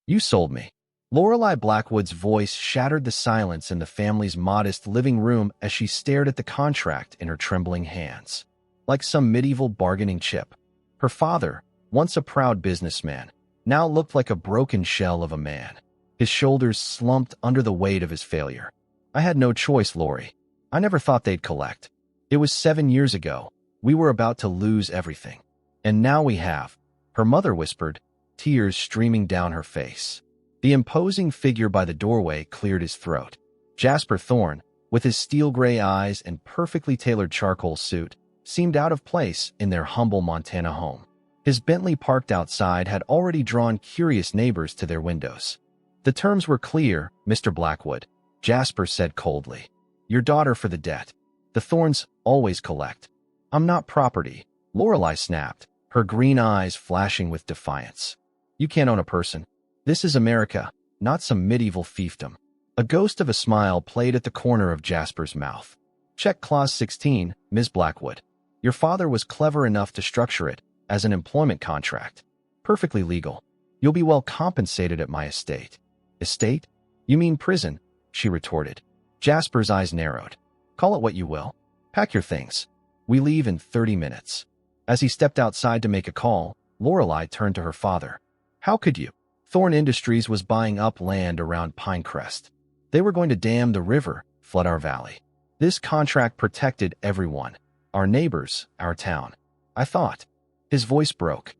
You sold me. Lorelei Blackwood's voice shattered the silence in the family's modest living room as she stared at the contract in her trembling hands. Like some medieval bargaining chip, her father, once a proud businessman, now looked like a broken shell of a man. His shoulders slumped under the weight of his failure. I had no choice, Lori. I never thought they'd collect. It was 7 years ago. We were about to lose everything. And now we have, her mother whispered, tears streaming down her face. The imposing figure by the doorway cleared his throat. Jasper Thorne, with his steel-gray eyes and perfectly tailored charcoal suit, seemed out of place in their humble Montana home. His Bentley parked outside had already drawn curious neighbors to their windows. The terms were clear, Mr. Blackwood, Jasper said coldly. Your daughter for the debt. The Thornes always collect. I'm not property, Lorelei snapped, her green eyes flashing with defiance. You can't own a person. This is America, not some medieval fiefdom. A ghost of a smile played at the corner of Jasper's mouth. Check Clause 16, Ms. Blackwood. Your father was clever enough to structure it as an employment contract. Perfectly legal. You'll be well compensated at my estate. Estate? You mean prison? She retorted. Jasper's eyes narrowed. Call it what you will. Pack your things. We leave in 30 minutes. As he stepped outside to make a call, Lorelei turned to her father. How could you? Thorne Industries was buying up land around Pinecrest. They were going to dam the river, flood our valley. This contract protected everyone. Our neighbors, our town. I thought. His voice broke.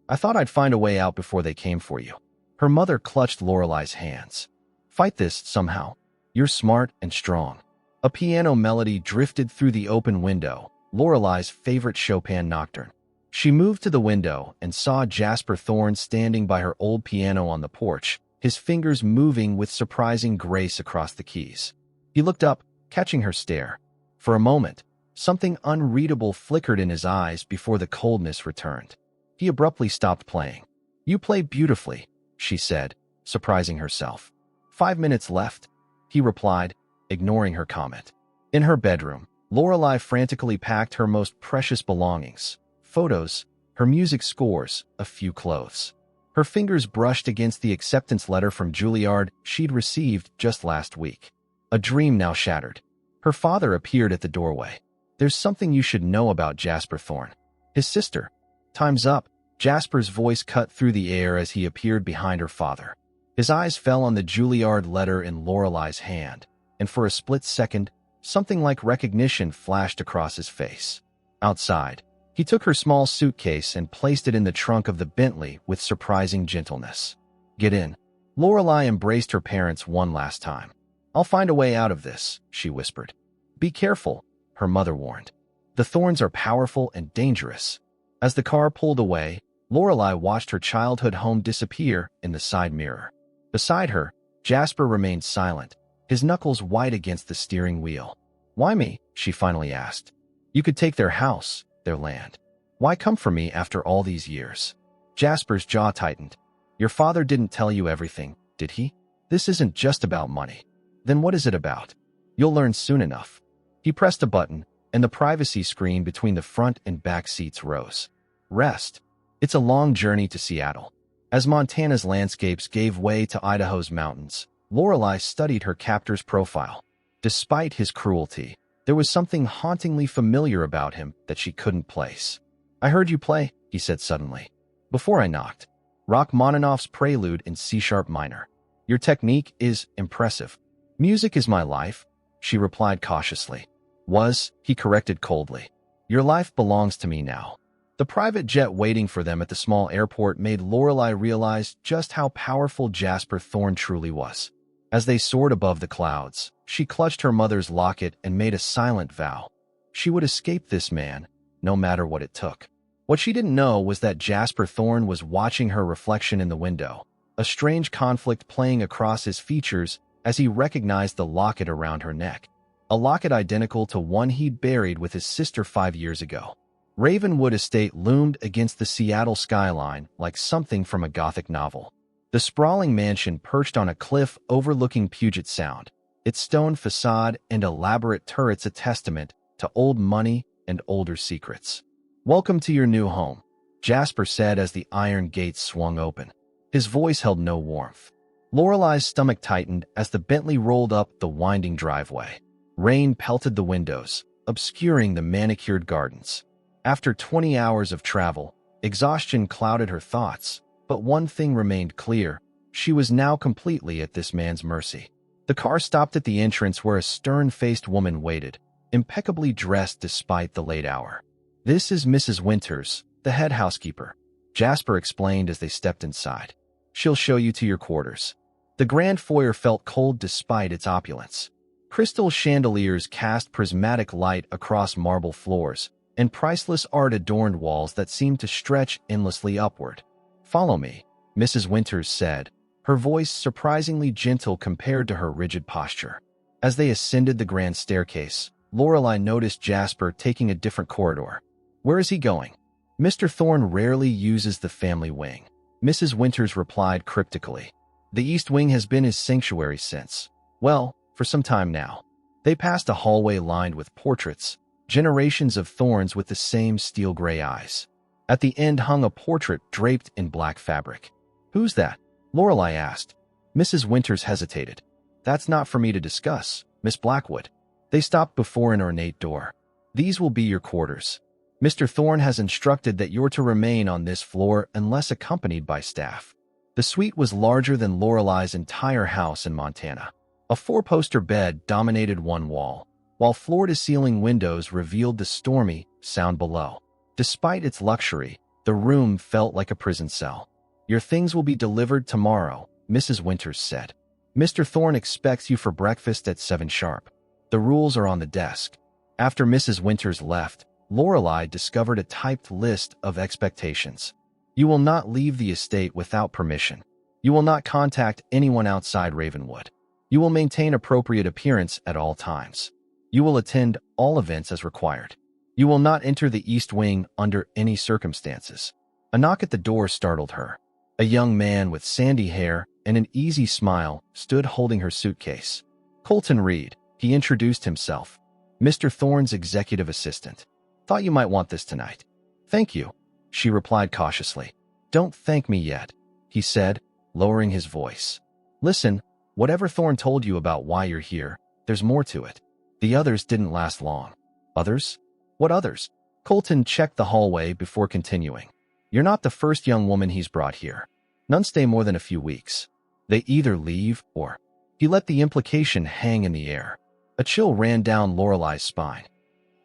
I thought I'd find a way out before they came for you. Her mother clutched Lorelei's hands. Fight this somehow. You're smart and strong. A piano melody drifted through the open window, Lorelei's favorite Chopin nocturne. She moved to the window and saw Jasper Thorne standing by her old piano on the porch, his fingers moving with surprising grace across the keys. He looked up, catching her stare. For a moment, something unreadable flickered in his eyes before the coldness returned. He abruptly stopped playing. You play beautifully, she said, surprising herself. 5 minutes left, he replied, ignoring her comment. In her bedroom, Lorelei frantically packed her most precious belongings. Photos, her music scores, a few clothes. Her fingers brushed against the acceptance letter from Juilliard she'd received just last week. A dream now shattered. Her father appeared at the doorway. There's something you should know about Jasper Thorne. His sister. Time's up. Jasper's voice cut through the air as he appeared behind her father. His eyes fell on the Juilliard letter in Lorelei's hand, and for a split second, something like recognition flashed across his face. Outside, he took her small suitcase and placed it in the trunk of the Bentley with surprising gentleness. Get in. Lorelei embraced her parents one last time. I'll find a way out of this, she whispered. Be careful, her mother warned. The Thornes are powerful and dangerous. As the car pulled away, Lorelei watched her childhood home disappear in the side mirror. Beside her, Jasper remained silent, his knuckles white against the steering wheel. Why me? She finally asked. You could take their house, their land. Why come for me after all these years? Jasper's jaw tightened. Your father didn't tell you everything, did he? This isn't just about money. Then what is it about? You'll learn soon enough. He pressed a button, and the privacy screen between the front and back seats rose. Rest. It's a long journey to Seattle. As Montana's landscapes gave way to Idaho's mountains, Lorelei studied her captor's profile. Despite his cruelty, there was something hauntingly familiar about him that she couldn't place. I heard you play, he said suddenly. Before I knocked. Rachmaninoff's Prelude in C-sharp minor. Your technique is impressive. Music is my life, she replied cautiously. Was, he corrected coldly. Your life belongs to me now. The private jet waiting for them at the small airport made Lorelei realize just how powerful Jasper Thorne truly was. As they soared above the clouds, she clutched her mother's locket and made a silent vow. She would escape this man, no matter what it took. What she didn't know was that Jasper Thorne was watching her reflection in the window, a strange conflict playing across his features as he recognized the locket around her neck. A locket identical to one he'd buried with his sister 5 years ago. Ravenwood Estate loomed against the Seattle skyline like something from a Gothic novel. The sprawling mansion perched on a cliff overlooking Puget Sound, its stone facade and elaborate turrets a testament to old money and older secrets. Welcome to your new home, Jasper said as the iron gates swung open. His voice held no warmth. Lorelei's stomach tightened as the Bentley rolled up the winding driveway. Rain pelted the windows, obscuring the manicured gardens. After 20 hours of travel, exhaustion clouded her thoughts, but one thing remained clear. She was now completely at this man's mercy. The car stopped at the entrance where a stern-faced woman waited, impeccably dressed despite the late hour. "This is Mrs. Winters, the head housekeeper," Jasper explained as they stepped inside. "She'll show you to your quarters." The grand foyer felt cold despite its opulence. Crystal chandeliers cast prismatic light across marble floors, and priceless art adorned walls that seemed to stretch endlessly upward. "Follow me," Mrs. Winters said, her voice surprisingly gentle compared to her rigid posture. As they ascended the grand staircase, Lorelei noticed Jasper taking a different corridor. "Where is he going?" "Mr. Thorne rarely uses the family wing," Mrs. Winters replied cryptically. "The East Wing has been his sanctuary since, well, for some time now." They passed a hallway lined with portraits, generations of Thornes with the same steel-gray eyes. At the end hung a portrait draped in black fabric. "Who's that?" Lorelei asked. Mrs. Winters hesitated. "That's not for me to discuss, Miss Blackwood." They stopped before an ornate door. "These will be your quarters. Mr. Thorne has instructed that you're to remain on this floor unless accompanied by staff." The suite was larger than Lorelei's entire house in Montana. A four-poster bed dominated one wall, while floor-to-ceiling windows revealed the stormy sound below. Despite its luxury, the room felt like a prison cell. "Your things will be delivered tomorrow," Mrs. Winters said. "Mr. Thorne expects you for breakfast at 7 sharp. The rules are on the desk." After Mrs. Winters left, Lorelei discovered a typed list of expectations. "You will not leave the estate without permission. You will not contact anyone outside Ravenwood. You will maintain appropriate appearance at all times. You will attend all events as required. You will not enter the East Wing under any circumstances." A knock at the door startled her. A young man with sandy hair and an easy smile stood holding her suitcase. "Colton Reed," he introduced himself. "Mr. Thorne's executive assistant. Thought you might want this tonight." "Thank you," she replied cautiously. "Don't thank me yet," he said, lowering his voice. "Listen, whatever Thorne told you about why you're here, there's more to it." The others didn't last long. "Others? What others?" Colton checked the hallway before continuing. "You're not the first young woman he's brought here. None stay more than a few weeks. They either leave or—" He let the implication hang in the air. A chill ran down Lorelei's spine.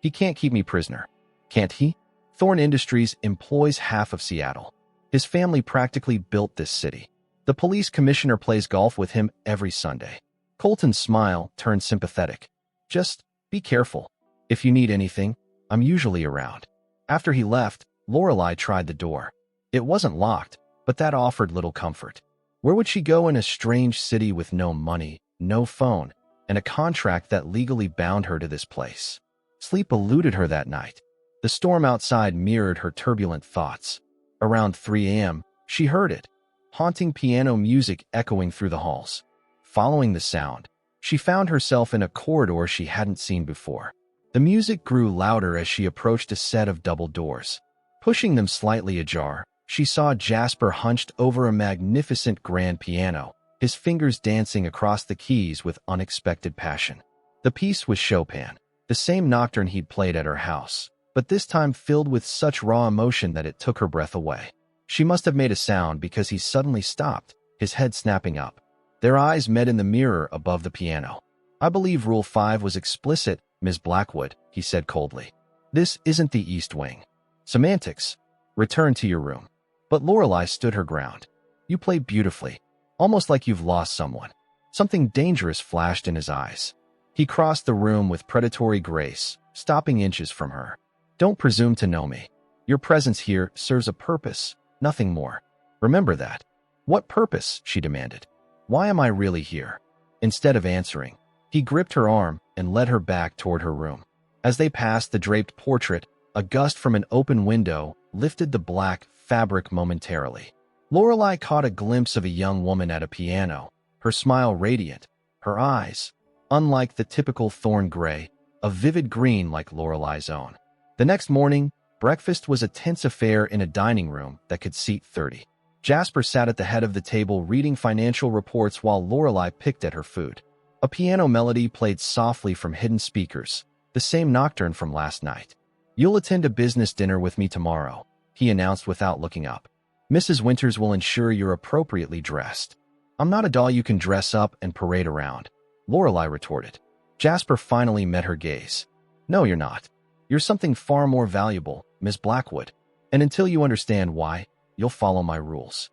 "He can't keep me prisoner." "Can't he? Thorne Industries employs half of Seattle. His family practically built this city. The police commissioner plays golf with him every Sunday." Colton's smile turned sympathetic. "Just be careful. If you need anything, I'm usually around." After he left, Lorelei tried the door. It wasn't locked, but that offered little comfort. Where would she go in a strange city with no money, no phone, and a contract that legally bound her to this place? Sleep eluded her that night. The storm outside mirrored her turbulent thoughts. Around 3 a.m., she heard it, haunting piano music echoing through the halls. Following the sound, she found herself in a corridor she hadn't seen before. The music grew louder as she approached a set of double doors. Pushing them slightly ajar, she saw Jasper hunched over a magnificent grand piano, his fingers dancing across the keys with unexpected passion. The piece was Chopin, the same nocturne he'd played at her house, but this time filled with such raw emotion that it took her breath away. She must have made a sound because he suddenly stopped, his head snapping up. Their eyes met in the mirror above the piano. "I believe Rule 5 was explicit, Ms. Blackwood," he said coldly. "This isn't the East Wing." "Semantics. Return to your room." But Lorelei stood her ground. "You play beautifully, almost like you've lost someone." Something dangerous flashed in his eyes. He crossed the room with predatory grace, stopping inches from her. "Don't presume to know me. Your presence here serves a purpose, nothing more. Remember that." "What purpose?" she demanded. "Why am I really here?" Instead of answering, he gripped her arm and led her back toward her room. As they passed the draped portrait, a gust from an open window lifted the black fabric momentarily. Lorelei caught a glimpse of a young woman at a piano, her smile radiant, her eyes, unlike the typical Thorne gray, a vivid green like Lorelei's own. The next morning, breakfast was a tense affair in a dining room that could seat 30. Jasper sat at the head of the table reading financial reports while Lorelei picked at her food. A piano melody played softly from hidden speakers, the same nocturne from last night. "You'll attend a business dinner with me tomorrow," he announced without looking up. "Mrs. Winters will ensure you're appropriately dressed." "I'm not a doll you can dress up and parade around," Lorelei retorted. Jasper finally met her gaze. "No, you're not. You're something far more valuable, Miss Blackwood. And until you understand why, you'll follow my rules."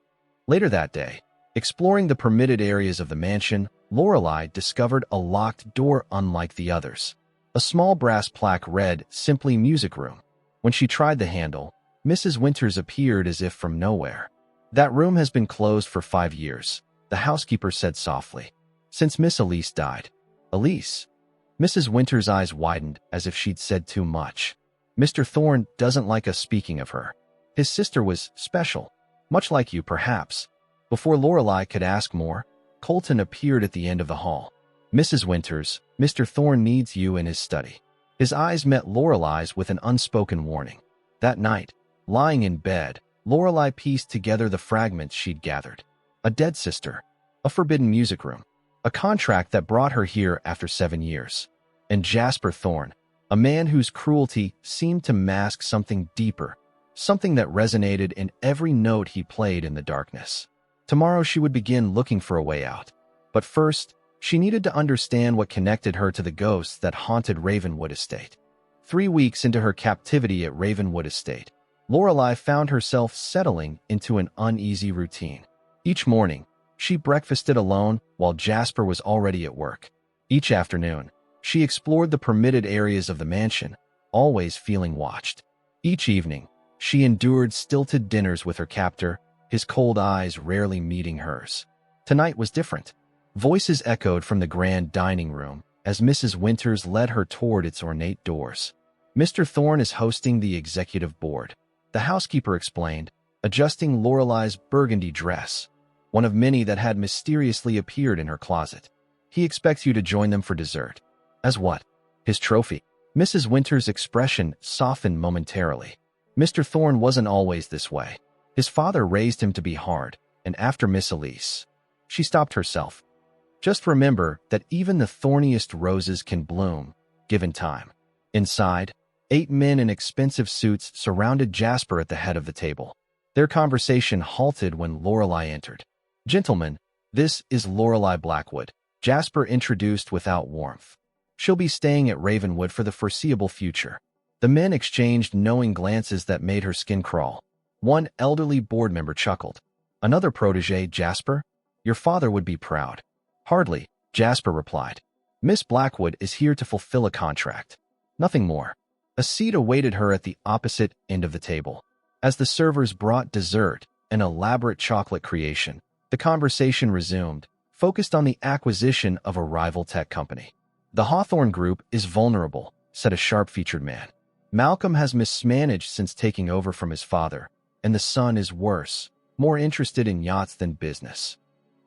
Later that day, exploring the permitted areas of the mansion, Lorelei discovered a locked door unlike the others. A small brass plaque read, "Simply Music Room." When she tried the handle, Mrs. Winters appeared as if from nowhere. "That room has been closed for 5 years," the housekeeper said softly. "Since Miss Elise died." "Elise?" Mrs. Winters' eyes widened as if she'd said too much. "Mr. Thorne doesn't like us speaking of her. His sister was special, much like you, perhaps." Before Lorelei could ask more, Colton appeared at the end of the hall. "Mrs. Winters, Mr. Thorne needs you in his study." His eyes met Lorelei's with an unspoken warning. That night, lying in bed, Lorelei pieced together the fragments she'd gathered. A dead sister, a forbidden music room, a contract that brought her here after 7 years, and Jasper Thorne, a man whose cruelty seemed to mask something deeper, something that resonated in every note he played in the darkness. Tomorrow she would begin looking for a way out. But first, she needed to understand what connected her to the ghosts that haunted Ravenwood Estate. 3 weeks into her captivity at Ravenwood Estate, Lorelei found herself settling into an uneasy routine. Each morning, she breakfasted alone while Jasper was already at work. Each afternoon, she explored the permitted areas of the mansion, always feeling watched. Each evening, she endured stilted dinners with her captor, his cold eyes rarely meeting hers. Tonight was different. Voices echoed from the grand dining room as Mrs. Winters led her toward its ornate doors. "Mr. Thorne is hosting the executive board," the housekeeper explained, adjusting Lorelei's burgundy dress, one of many that had mysteriously appeared in her closet. "He expects you to join them for dessert." "As what?" "His trophy." Mrs. Winters' expression softened momentarily. Mr. Thorne wasn't always this way. His father raised him to be hard, and after Miss Elise, she stopped herself. "Just remember that even the thorniest roses can bloom, given time." Inside, 8 men in expensive suits surrounded Jasper at the head of the table. Their conversation halted when Lorelei entered. "Gentlemen, this is Lorelei Blackwood," Jasper introduced without warmth. "She'll be staying at Ravenwood for the foreseeable future." The men exchanged knowing glances that made her skin crawl. One elderly board member chuckled. "Another protege, Jasper? Your father would be proud." "Hardly," Jasper replied. "Miss Blackwood is here to fulfill a contract. Nothing more." A seat awaited her at the opposite end of the table. As the servers brought dessert, an elaborate chocolate creation, the conversation resumed, focused on the acquisition of a rival tech company. "The Hawthorne Group is vulnerable," said a sharp-featured man. "Malcolm has mismanaged since taking over from his father, and the son is worse, more interested in yachts than business."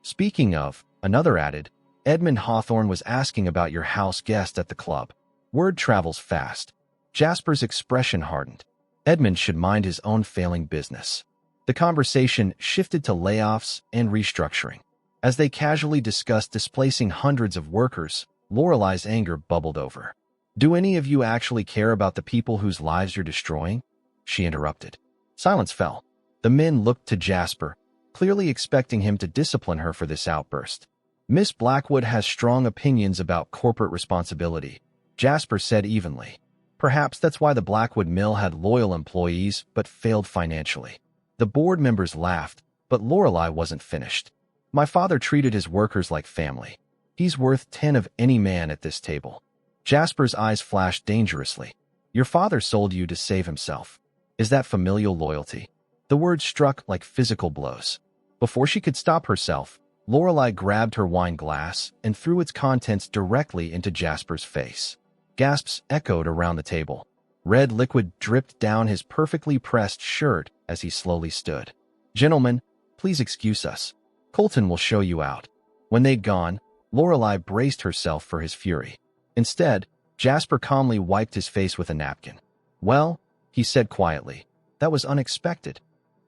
"Speaking of," another added, "Edmund Hawthorne was asking about your house guest at the club. Word travels fast." Jasper's expression hardened. Edmund should mind his own failing business. The conversation shifted to layoffs and restructuring. As they casually discussed displacing hundreds of workers, Lorelei's anger bubbled over. "Do any of you actually care about the people whose lives you're destroying?" she interrupted. Silence fell. The men looked to Jasper, clearly expecting him to discipline her for this outburst. "Miss Blackwood has strong opinions about corporate responsibility," Jasper said evenly. "Perhaps that's why the Blackwood Mill had loyal employees but failed financially." The board members laughed, but Lorelei wasn't finished. "My father treated his workers like family. He's worth 10 of any man at this table." Jasper's eyes flashed dangerously. "Your father sold you to save himself. Is that familial loyalty?" The words struck like physical blows. Before she could stop herself, Lorelei grabbed her wine glass and threw its contents directly into Jasper's face. Gasps echoed around the table. Red liquid dripped down his perfectly pressed shirt as he slowly stood. "Gentlemen, please excuse us. Colton will show you out." When they'd gone, Lorelei braced herself for his fury. Instead, Jasper calmly wiped his face with a napkin. "Well," he said quietly, "that was unexpected.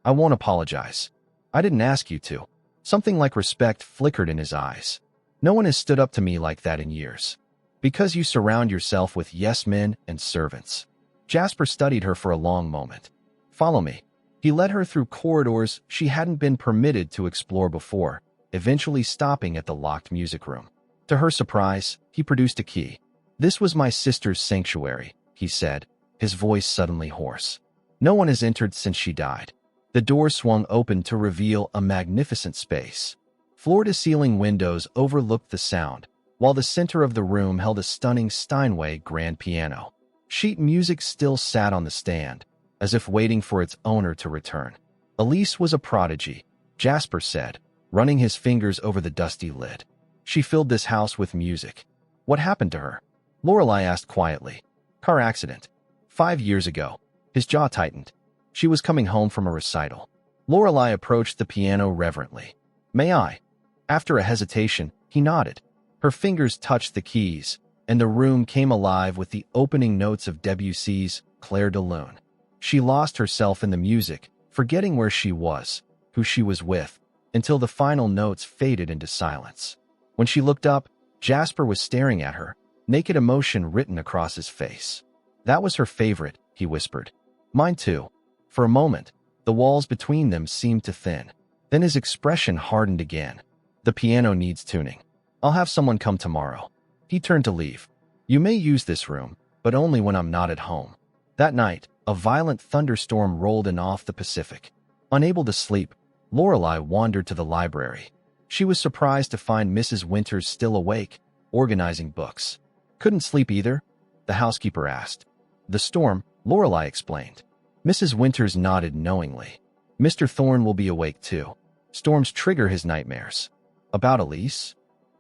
I won't apologize. I didn't ask you to. Something like respect flickered in his eyes. No one has stood up to me like that in years. Because you surround yourself with yes men and servants. Jasper studied her for a long moment. Follow me. He led her through corridors she hadn't been permitted to explore before, eventually stopping at the locked music room. To her surprise, he produced a key. This was my sister's sanctuary, he said, his voice suddenly hoarse. No one has entered since she died. The door swung open to reveal a magnificent space. Floor-to-ceiling windows overlooked the sound, while the center of the room held a stunning Steinway grand piano. Sheet music still sat on the stand, as if waiting for its owner to return. Elise was a prodigy, Jasper said, running his fingers over the dusty lid. She filled this house with music. What happened to her? Lorelei asked quietly. Car accident. 5 years ago. His jaw tightened. She was coming home from a recital. Lorelei approached the piano reverently. May I? After a hesitation, he nodded. Her fingers touched the keys, and the room came alive with the opening notes of Debussy's Clair de Lune. She lost herself in the music, forgetting where she was, who she was with, until the final notes faded into silence. When she looked up, Jasper was staring at her, naked emotion written across his face. That was her favorite, he whispered. Mine too. For a moment, the walls between them seemed to thin. Then his expression hardened again. The piano needs tuning. I'll have someone come tomorrow. He turned to leave. You may use this room, but only when I'm not at home. That night, a violent thunderstorm rolled in off the Pacific. Unable to sleep, Lorelei wandered to the library. She was surprised to find Mrs. Winters still awake, organizing books. Couldn't sleep either? The housekeeper asked. The storm, Lorelei explained. Mrs. Winters nodded knowingly. Mr. Thorne will be awake too. Storms trigger his nightmares. About Elise?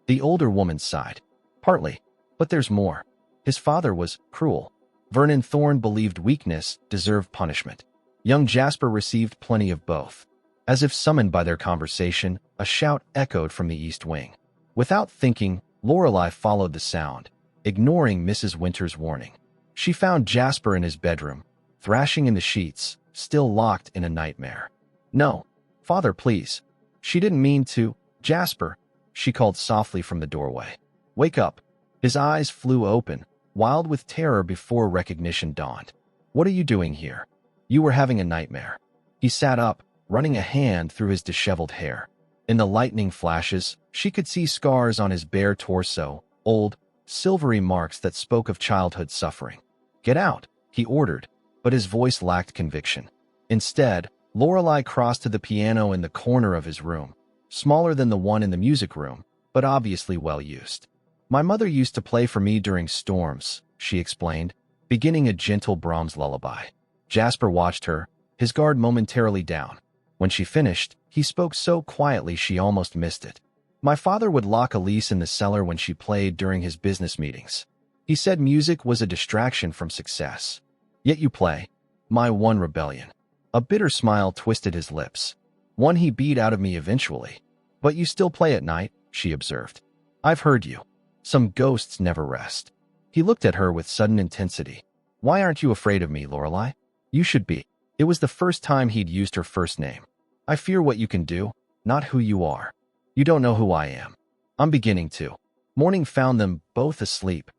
The older woman sighed. Partly, but there's more. His father was cruel. Vernon Thorne believed weakness deserved punishment. Young Jasper received plenty of both. As if summoned by their conversation, a shout echoed from the east wing. Without thinking, Lorelei followed the sound, ignoring Mrs. Winters' warning. She found Jasper in his bedroom, thrashing in the sheets, still locked in a nightmare. No, father, please. She didn't mean to. Jasper, she called softly from the doorway. Wake up. His eyes flew open, wild with terror before recognition dawned. What are you doing here? You were having a nightmare. He sat up, running a hand through his disheveled hair. In the lightning flashes, she could see scars on his bare torso, old, silvery marks that spoke of childhood suffering. Get out, he ordered, but his voice lacked conviction. Instead, Lorelei crossed to the piano in the corner of his room, smaller than the one in the music room, but obviously well used. My mother used to play for me during storms, she explained, beginning a gentle Brahms lullaby. Jasper watched her, his guard momentarily down. When she finished, he spoke so quietly she almost missed it. My father would lock Elise in the cellar when she played during his business meetings. He said music was a distraction from success. Yet you play. My one rebellion. A bitter smile twisted his lips. One he beat out of me eventually. But you still play at night, she observed. I've heard you. Some ghosts never rest. He looked at her with sudden intensity. Why aren't you afraid of me, Lorelei? You should be. It was the first time he'd used her first name. I fear what you can do, not who you are. You don't know who I am. I'm beginning to. Morning found them both asleep.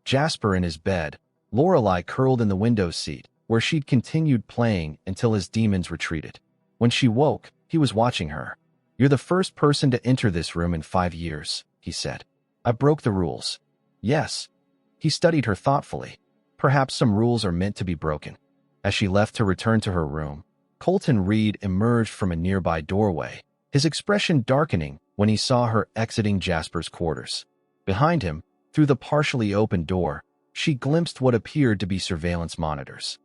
Jasper in his bed, Lorelei curled in the window seat, where she'd continued playing until his demons retreated. When she woke, he was watching her. You're the first person to enter this room in 5 years, he said. I broke the rules. Yes. He studied her thoughtfully. Perhaps some rules are meant to be broken. As she left to return to her room, Colton Reed emerged from a nearby doorway, his expression darkening when he saw her exiting Jasper's quarters. Behind him, through the partially open door, she glimpsed what appeared to be surveillance monitors.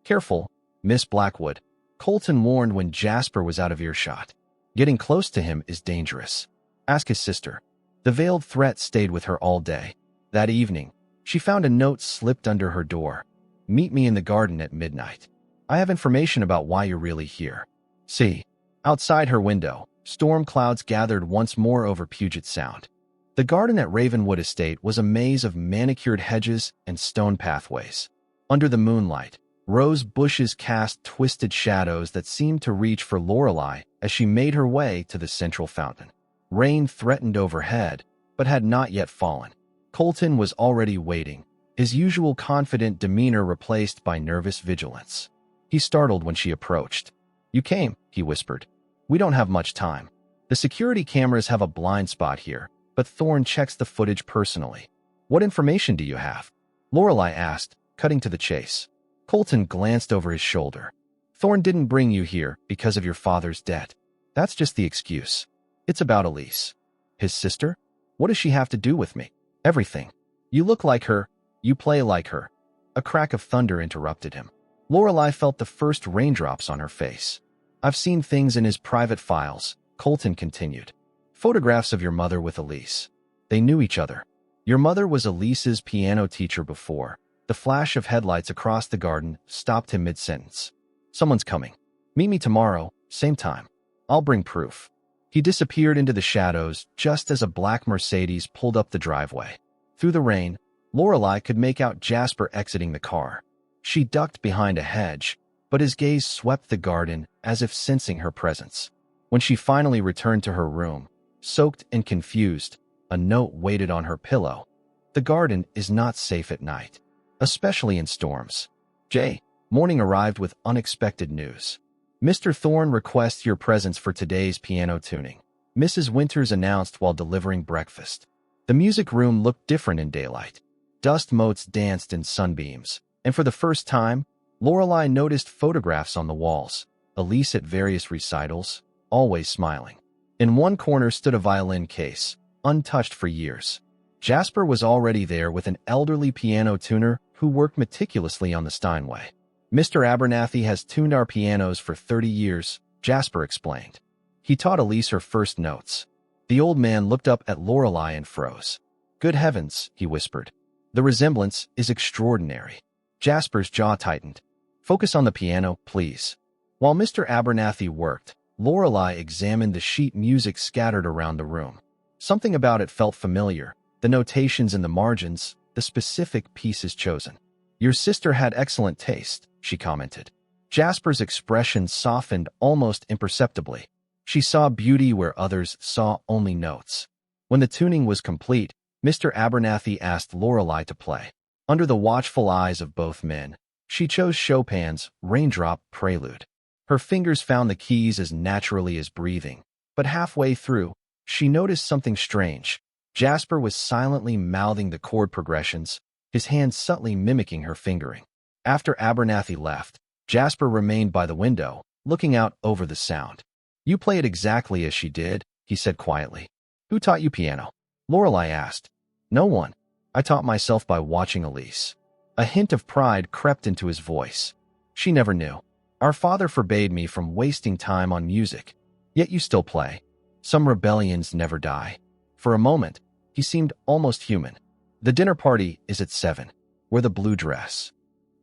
Careful, Miss Blackwood, Colton warned when Jasper was out of earshot. Getting close to him is dangerous. Ask his sister. The veiled threat stayed with her all day. That evening, she found a note slipped under her door. Meet me in the garden at midnight. I have information about why you're really here. See. Outside her window, storm clouds gathered once more over Puget Sound. The garden at Ravenwood Estate was a maze of manicured hedges and stone pathways. Under the moonlight, Rose bushes cast twisted shadows that seemed to reach for Lorelei as she made her way to the central fountain. Rain threatened overhead, but had not yet fallen. Colton was already waiting, his usual confident demeanor replaced by nervous vigilance. He startled when she approached. "You came," he whispered. "We don't have much time. The security cameras have a blind spot here, but Thorne checks the footage personally. What information do you have?" Lorelei asked, cutting to the chase. Colton glanced over his shoulder. "Thorne didn't bring you here because of your father's debt. That's just the excuse. It's about Elise." "His sister? What does she have to do with me?" "Everything. You look like her. You play like her." A crack of thunder interrupted him. Lorelei felt the first raindrops on her face. "I've seen things in his private files," Colton continued. "Photographs of your mother with Elise. They knew each other. Your mother was Elise's piano teacher before." The flash of headlights across the garden stopped him mid-sentence. "Someone's coming. Meet me tomorrow, same time. I'll bring proof." He disappeared into the shadows just as a black Mercedes pulled up the driveway. Through the rain, Lorelei could make out Jasper exiting the car. She ducked behind a hedge, but his gaze swept the garden as if sensing her presence. When she finally returned to her room, soaked and confused, a note waited on her pillow. "The garden is not safe at night, especially in storms. J. Morning arrived with unexpected news. Mr. Thorne requests your presence for today's piano tuning," Mrs. Winters announced while delivering breakfast. The music room looked different in daylight. Dust motes danced in sunbeams, and for the first time, Lorelei noticed photographs on the walls, Elise at various recitals, always smiling. In one corner stood a violin case, untouched for years. Jasper was already there with an elderly piano tuner who worked meticulously on the Steinway. "Mr. Abernathy has tuned our pianos for 30 years, Jasper explained. "He taught Elise her first notes." The old man looked up at Lorelei and froze. "Good heavens," he whispered. "The resemblance is extraordinary." Jasper's jaw tightened. "Focus on the piano, please." While Mr. Abernathy worked, Lorelei examined the sheet music scattered around the room. Something about it felt familiar, the notations in the margins, the specific pieces chosen. "Your sister had excellent taste," she commented. Jasper's expression softened almost imperceptibly. She saw beauty where others saw only notes. When the tuning was complete, Mr. Abernathy asked Lorelei to play. Under the watchful eyes of both men, she chose Chopin's Raindrop Prelude. Her fingers found the keys as naturally as breathing, but halfway through, she noticed something strange. Jasper was silently mouthing the chord progressions, his hands subtly mimicking her fingering. After Abernathy left, Jasper remained by the window, looking out over the sound. "You play it exactly as she did," he said quietly. "Who taught you piano?" Lorelei asked. "No one. I taught myself by watching Elise." A hint of pride crept into his voice. "She never knew. Our father forbade me from wasting time on music. Yet you still play. Some rebellions never die." For a moment, he seemed almost human. "The dinner party is at 7. Wear the blue dress."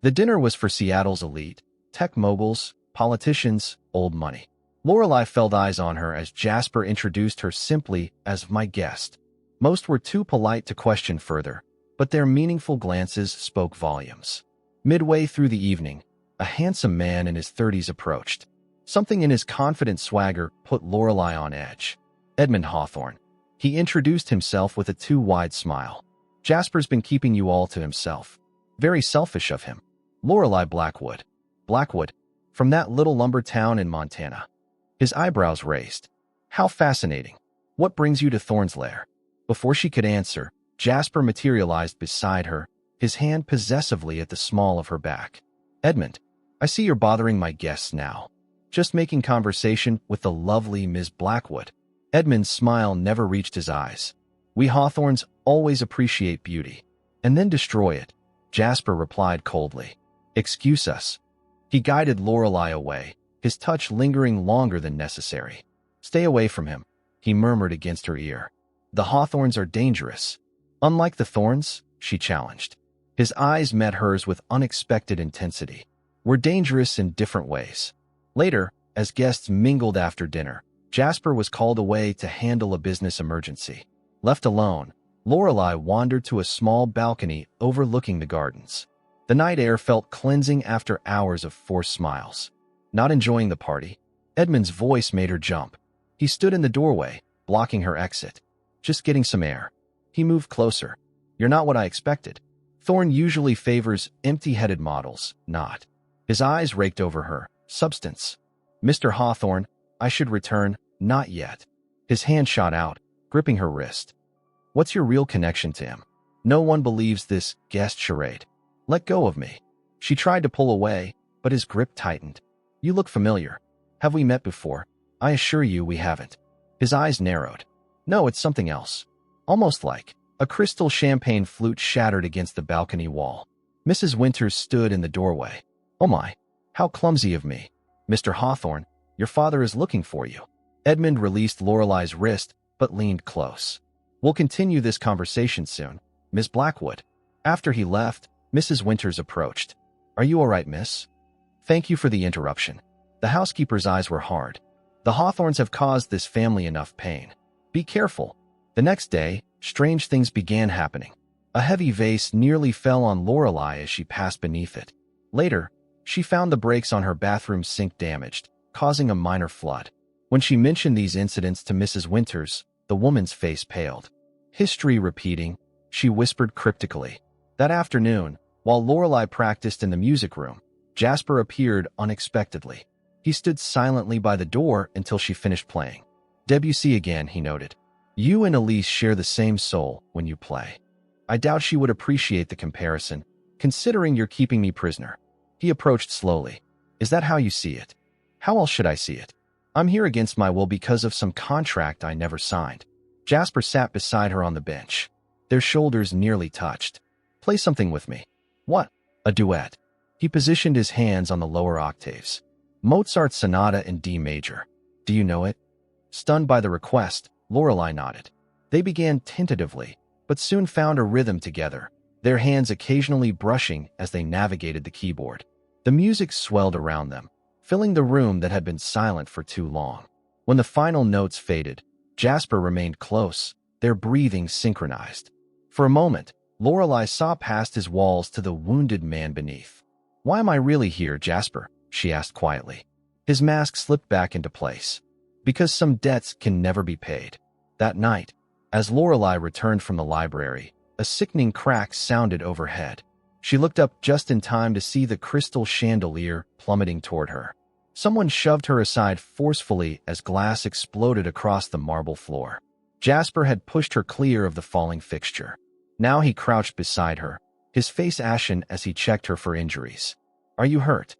The dinner was for Seattle's elite, tech moguls, politicians, old money. Lorelei felt eyes on her as Jasper introduced her simply as "my guest." Most were too polite to question further, but their meaningful glances spoke volumes. Midway through the evening, a handsome man in his 30s approached. Something in his confident swagger put Lorelei on edge. Edmund Hawthorne. He introduced himself with a too-wide smile. "Jasper's been keeping you all to himself. Very selfish of him." Lorelei Blackwood. Blackwood, from that little lumber town in Montana. His eyebrows raised. "How fascinating. What brings you to Thorne's lair?" Before she could answer, Jasper materialized beside her, his hand possessively at the small of her back. "Edmund, I see you're bothering my guests now. Just making conversation with the lovely Ms. Blackwood." Edmund's smile never reached his eyes. "We Hawthorns always appreciate beauty, and then destroy it," Jasper replied coldly. "Excuse us." He guided Lorelei away, his touch lingering longer than necessary. "Stay away from him," he murmured against her ear. "The Hawthorns are dangerous." "Unlike the Thorns?" she challenged. His eyes met hers with unexpected intensity. "We're dangerous in different ways." Later, as guests mingled after dinner, Jasper was called away to handle a business emergency. Left alone, Lorelei wandered to a small balcony overlooking the gardens. The night air felt cleansing after hours of forced smiles. Not enjoying the party, Edmund's voice made her jump. He stood in the doorway, blocking her exit. Just getting some air. He moved closer. You're not what I expected. Thorne usually favors empty-headed models, not. His eyes raked over her. Substance. Mr. Hawthorne, I should return. Not yet. His hand shot out, gripping her wrist. What's your real connection to him? No one believes this guest charade. Let go of me. She tried to pull away, but his grip tightened. You look familiar. Have we met before? I assure you we haven't. His eyes narrowed. No, it's something else. Almost like a crystal champagne flute shattered against the balcony wall. Mrs. Winters stood in the doorway. Oh my, how clumsy of me. Mr. Hawthorne, your father is looking for you. Edmund released Lorelei's wrist, but leaned close. We'll continue this conversation soon, Miss Blackwood. After he left, Mrs. Winters approached. Are you all right, miss? Thank you for the interruption. The housekeeper's eyes were hard. The Hawthorns have caused this family enough pain. Be careful. The next day, strange things began happening. A heavy vase nearly fell on Lorelei as she passed beneath it. Later, she found the brakes on her bathroom sink damaged, causing a minor flood. When she mentioned these incidents to Mrs. Winters, the woman's face paled. History repeating, she whispered cryptically. That afternoon, while Lorelei practiced in the music room, Jasper appeared unexpectedly. He stood silently by the door until she finished playing. Debussy again, he noted. You and Elise share the same soul when you play. I doubt she would appreciate the comparison, considering you're keeping me prisoner. He approached slowly. Is that how you see it? How else should I see it? I'm here against my will because of some contract I never signed. Jasper sat beside her on the bench. Their shoulders nearly touched. Play something with me. What? A duet. He positioned his hands on the lower octaves. Mozart's Sonata in D major. Do you know it? Stunned by the request, Lorelei nodded. They began tentatively, but soon found a rhythm together, their hands occasionally brushing as they navigated the keyboard. The music swelled around them, filling the room that had been silent for too long. When the final notes faded, Jasper remained close, their breathing synchronized. For a moment, Lorelei saw past his walls to the wounded man beneath. Why am I really here, Jasper? She asked quietly. His mask slipped back into place. Because some debts can never be paid. That night, as Lorelei returned from the library, a sickening crack sounded overhead. She looked up just in time to see the crystal chandelier plummeting toward her. Someone shoved her aside forcefully as glass exploded across the marble floor. Jasper had pushed her clear of the falling fixture. Now he crouched beside her, his face ashen as he checked her for injuries. Are you hurt?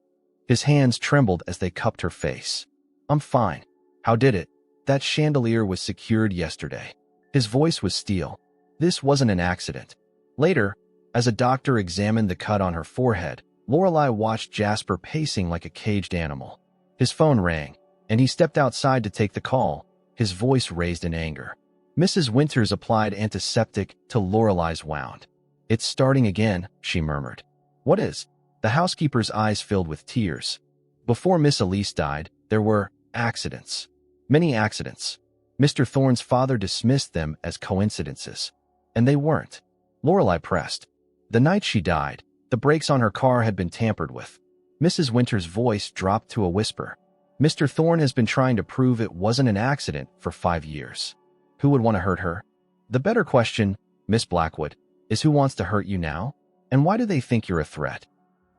His hands trembled as they cupped her face. I'm fine. How did it? That chandelier was secured yesterday. His voice was steel. This wasn't an accident. Later, as a doctor examined the cut on her forehead, Lorelei watched Jasper pacing like a caged animal. His phone rang, and he stepped outside to take the call, his voice raised in anger. Mrs. Winters applied antiseptic to Lorelei's wound. It's starting again, she murmured. What is? The housekeeper's eyes filled with tears. Before Miss Elise died, there were accidents. Many accidents. Mr. Thorne's father dismissed them as coincidences. And they weren't. Lorelei pressed. The night she died, the brakes on her car had been tampered with. Mrs. Winters' voice dropped to a whisper. Mr. Thorne has been trying to prove it wasn't an accident for 5 years. Who would want to hurt her? The better question, Miss Blackwood, is who wants to hurt you now? And why do they think you're a threat?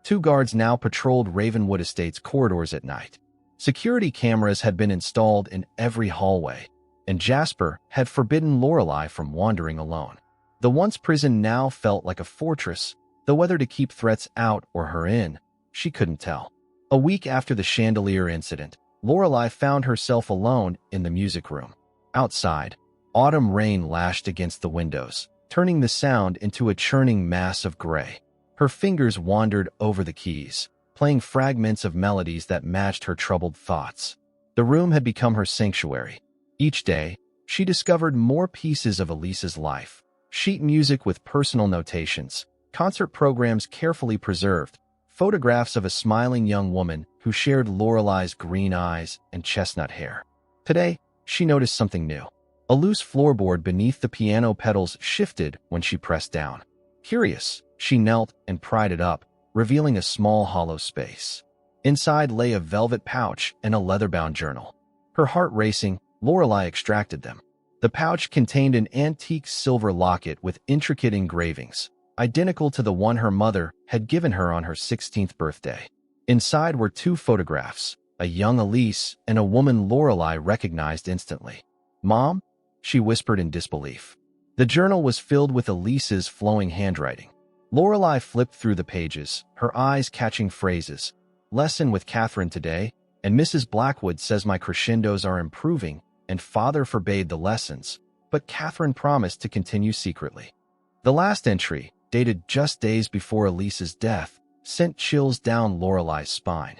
2 guards now patrolled Ravenwood Estate's corridors at night. Security cameras had been installed in every hallway, and Jasper had forbidden Lorelei from wandering alone. The once prison now felt like a fortress, though whether to keep threats out or her in, she couldn't tell. A week after the chandelier incident, Lorelei found herself alone in the music room. Outside, autumn rain lashed against the windows, turning the sound into a churning mass of gray. Her fingers wandered over the keys, playing fragments of melodies that matched her troubled thoughts. The room had become her sanctuary. Each day, she discovered more pieces of Elise's life. Sheet music with personal notations, concert programs carefully preserved, photographs of a smiling young woman who shared Lorelei's green eyes and chestnut hair. Today, she noticed something new. A loose floorboard beneath the piano pedals shifted when she pressed down. Curious, she knelt and pried it up, revealing a small hollow space. Inside lay a velvet pouch and a leather-bound journal. Her heart racing, Lorelei extracted them. The pouch contained an antique silver locket with intricate engravings, identical to the one her mother had given her on her 16th birthday. Inside were two photographs, a young Elise and a woman Lorelei recognized instantly. "Mom?" she whispered in disbelief. The journal was filled with Elise's flowing handwriting. Lorelei flipped through the pages, her eyes catching phrases. "Lesson with Catherine today, and Mrs. Blackwood says my crescendos are improving, and Father forbade the lessons, but Catherine promised to continue secretly." The last entry, dated just days before Elise's death, sent chills down Lorelei's spine.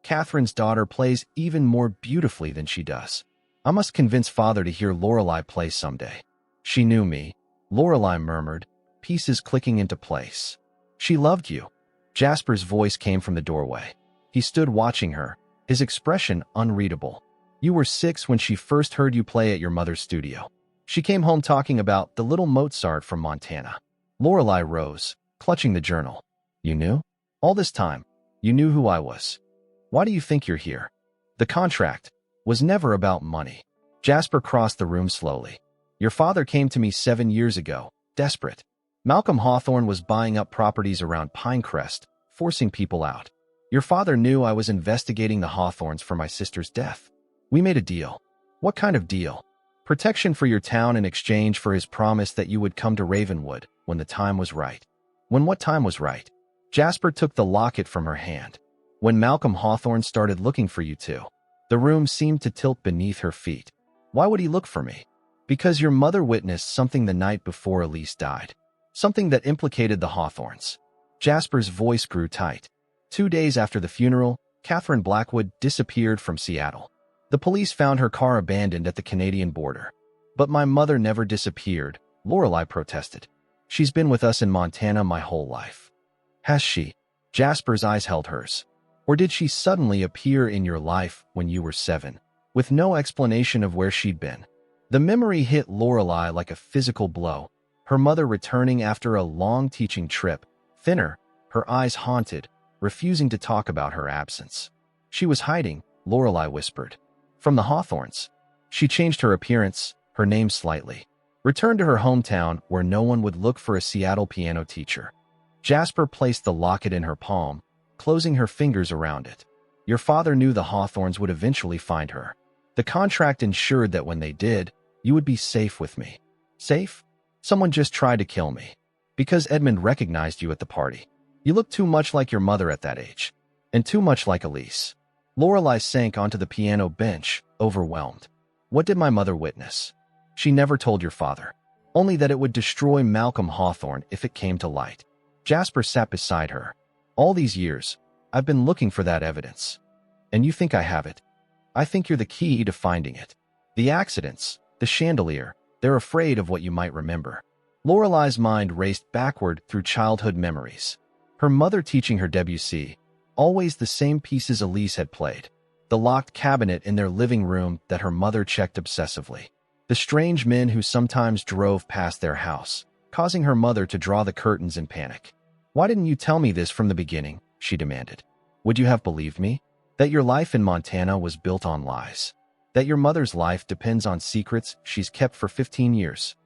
"Catherine's daughter plays even more beautifully than she does. I must convince Father to hear Lorelei play someday." "She knew me," Lorelei murmured, pieces clicking into place. "She loved you." Jasper's voice came from the doorway. He stood watching her, his expression unreadable. "You were 6 when she first heard you play at your mother's studio. She came home talking about the little Mozart from Montana." Lorelei rose, clutching the journal. "You knew? All this time, you knew who I was. Why do you think you're here?" "The contract was never about money." Jasper crossed the room slowly. "Your father came to me 7 years ago, desperate. Malcolm Hawthorne was buying up properties around Pinecrest, forcing people out. Your father knew I was investigating the Hawthornes for my sister's death. We made a deal." "What kind of deal?" "Protection for your town in exchange for his promise that you would come to Ravenwood when the time was right." "When what time was right?" Jasper took the locket from her hand. "When Malcolm Hawthorne started looking for you two." The room seemed to tilt beneath her feet. "Why would he look for me?" "Because your mother witnessed something the night before Elise died. Something that implicated the Hawthornes." Jasper's voice grew tight. 2 days after the funeral, Catherine Blackwood disappeared from Seattle. The police found her car abandoned at the Canadian border. "But my mother never disappeared," Lorelei protested. "She's been with us in Montana my whole life." "Has she?" Jasper's eyes held hers. "Or did she suddenly appear in your life when you were 7, with no explanation of where she'd been?" The memory hit Lorelei like a physical blow. Her mother returning after a long teaching trip, thinner, her eyes haunted, refusing to talk about her absence. "She was hiding," Lorelei whispered. "From the Hawthornes." She changed her appearance, her name slightly. Returned to her hometown where no one would look for a Seattle piano teacher. Jasper placed the locket in her palm, closing her fingers around it. "Your father knew the Hawthornes would eventually find her. The contract ensured that when they did, you would be safe with me." "Safe?" "Someone just tried to kill me. Because Edmund recognized you at the party. You looked too much like your mother at that age. And too much like Elise." Lorelei sank onto the piano bench, overwhelmed. "What did my mother witness?" "She never told your father. Only that it would destroy Malcolm Hawthorne if it came to light." Jasper sat beside her. "All these years, I've been looking for that evidence. And you think I have it? I think you're the key to finding it. The accidents, the chandelier, they're afraid of what you might remember." Lorelei's mind raced backward through childhood memories. Her mother teaching her Debussy, always the same pieces Elise had played. The locked cabinet in their living room that her mother checked obsessively. The strange men who sometimes drove past their house, causing her mother to draw the curtains in panic. "Why didn't you tell me this from the beginning?" she demanded. "Would you have believed me? That your life in Montana was built on lies? That your mother's life depends on secrets she's kept for 15 years?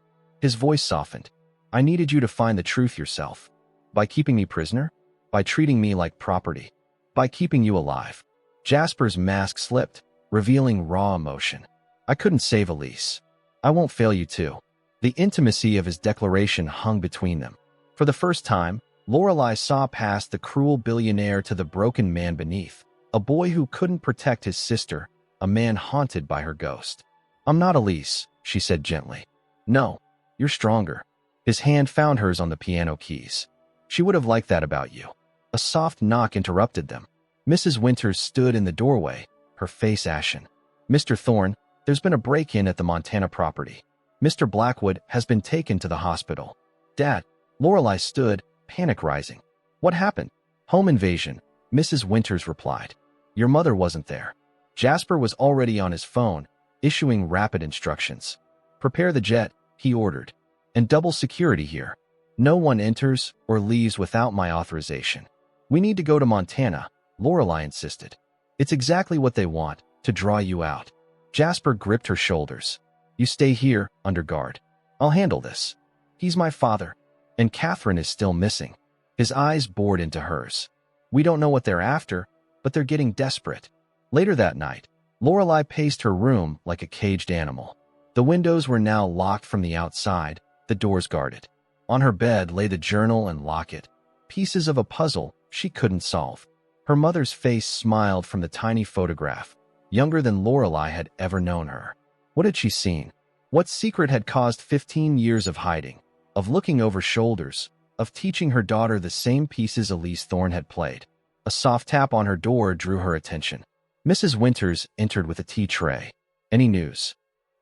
His voice softened. "I needed you to find the truth yourself. By keeping me prisoner? By treating me like property? By keeping you alive?" Jasper's mask slipped, revealing raw emotion. "I couldn't save Elise. I won't fail you too." The intimacy of his declaration hung between them. For the first time, Lorelei saw past the cruel billionaire to the broken man beneath, a boy who couldn't protect his sister, a man haunted by her ghost. "I'm not Elise," she said gently. "No, you're stronger." His hand found hers on the piano keys. "She would have liked that about you." A soft knock interrupted them. Mrs. Winters stood in the doorway, her face ashen. "Mr. Thorne, there's been a break-in at the Montana property. Mr. Blackwood has been taken to the hospital." "Dad." Lorelei stood, panic rising. "What happened?" "Home invasion," Mrs. Winters replied. "Your mother wasn't there." Jasper was already on his phone, issuing rapid instructions. "Prepare the jet," he ordered. "And double security here. No one enters or leaves without my authorization." We need to go to Montana, Lorelai insisted. It's exactly what they want, to draw you out. Jasper gripped her shoulders. You stay here, under guard. I'll handle this. He's my father. And Catherine is still missing. His eyes bored into hers. We don't know what they're after, but they're getting desperate. Later that night, Lorelai paced her room like a caged animal. The windows were now locked from the outside, the doors guarded. On her bed lay the journal and locket, pieces of a puzzle she couldn't solve. Her mother's face smiled from the tiny photograph, younger than Lorelai had ever known her. What had she seen? What secret had caused 15 years of hiding, of looking over shoulders, of teaching her daughter the same pieces Elise Thorne had played? A soft tap on her door drew her attention. Mrs. Winters entered with a tea tray. Any news?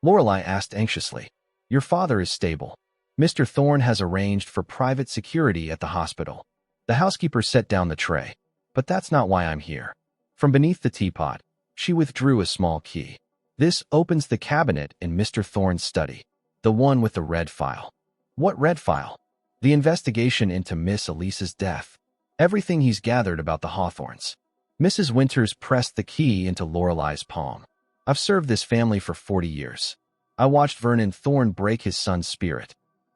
Lorelai asked anxiously. Your father is stable. Mr. Thorne has arranged for private security at the hospital. The housekeeper set down the tray. But that's not why I'm here. From beneath the teapot, she withdrew a small key. This opens the cabinet in Mr. Thorne's study, the one with the red file. What red file? The investigation into Miss Elise's death. Everything he's gathered about the Hawthorns. Mrs. Winters pressed the key into Lorelai's palm. I've served this family for 40 years. I watched Vernon Thorne break his son's spirit.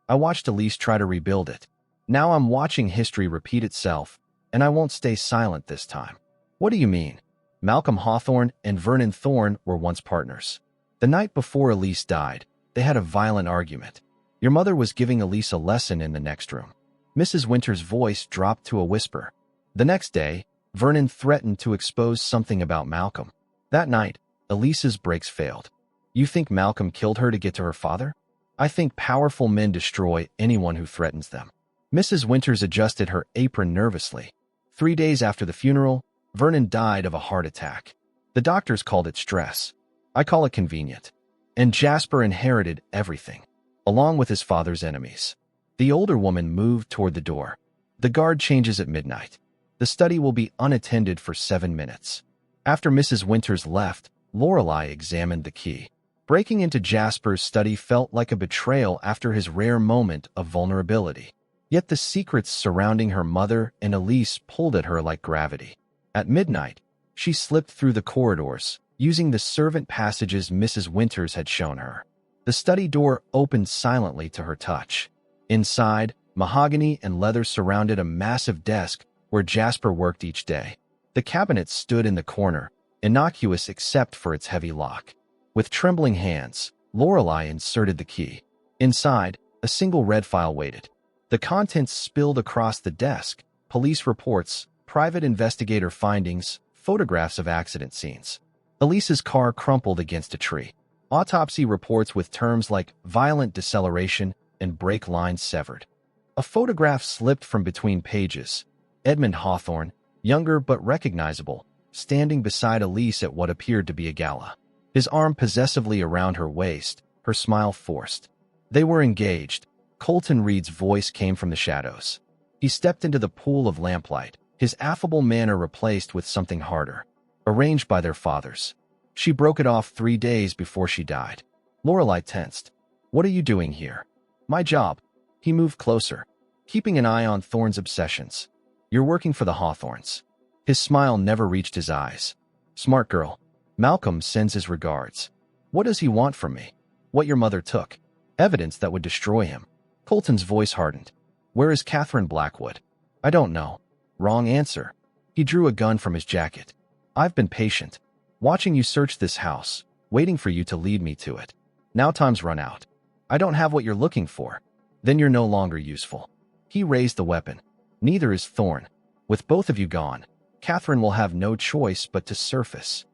I watched Elise try to rebuild it. Now I'm watching history repeat itself, and I won't stay silent this time. What do you mean? Malcolm Hawthorne and Vernon Thorne were once partners. The night before Elise died, they had a violent argument. Your mother was giving Elise a lesson in the next room. Mrs. Winters' voice dropped to a whisper. The next day, Vernon threatened to expose something about Malcolm. That night, Elise's brakes failed. You think Malcolm killed her to get to her father? I think powerful men destroy anyone who threatens them. Mrs. Winters adjusted her apron nervously. 3 days after the funeral, Vernon died of a heart attack. The doctors called it stress. I call it convenient. And Jasper inherited everything, along with his father's enemies. The older woman moved toward the door. The guard changes at midnight. The study will be unattended for 7 minutes. After Mrs. Winters left, Lorelai examined the key. Breaking into Jasper's study felt like a betrayal after his rare moment of vulnerability. Yet the secrets surrounding her mother and Elise pulled at her like gravity. At midnight, she slipped through the corridors, using the servant passages Mrs. Winters had shown her. The study door opened silently to her touch. Inside, mahogany and leather surrounded a massive desk where Jasper worked each day. The cabinet stood in the corner, innocuous except for its heavy lock. With trembling hands, Lorelai inserted the key. Inside, a single red file waited. The contents spilled across the desk: police reports, private investigator findings, photographs of accident scenes. Elise's car crumpled against a tree. Autopsy reports with terms like violent deceleration and brake lines severed. A photograph slipped from between pages. Edmund Hawthorne, younger but recognizable, standing beside Elise at what appeared to be a gala. His arm possessively around her waist, her smile forced. They were engaged. Colton Reed's voice came from the shadows. He stepped into the pool of lamplight, his affable manner replaced with something harder. Arranged by their fathers. She broke it off 3 days before she died. Lorelai tensed. What are you doing here? My job. He moved closer, keeping an eye on Thorne's obsessions. You're working for the Hawthorns. His smile never reached his eyes. Smart girl. Malcolm sends his regards. What does he want from me? What your mother took. Evidence that would destroy him. Colton's voice hardened. Where is Catherine Blackwood? I don't know. Wrong answer. He drew a gun from his jacket. I've been patient, watching you search this house, waiting for you to lead me to it. Now time's run out. I don't have what you're looking for. Then you're no longer useful. He raised the weapon. Neither is Thorne. With both of you gone, Catherine will have no choice but to surface.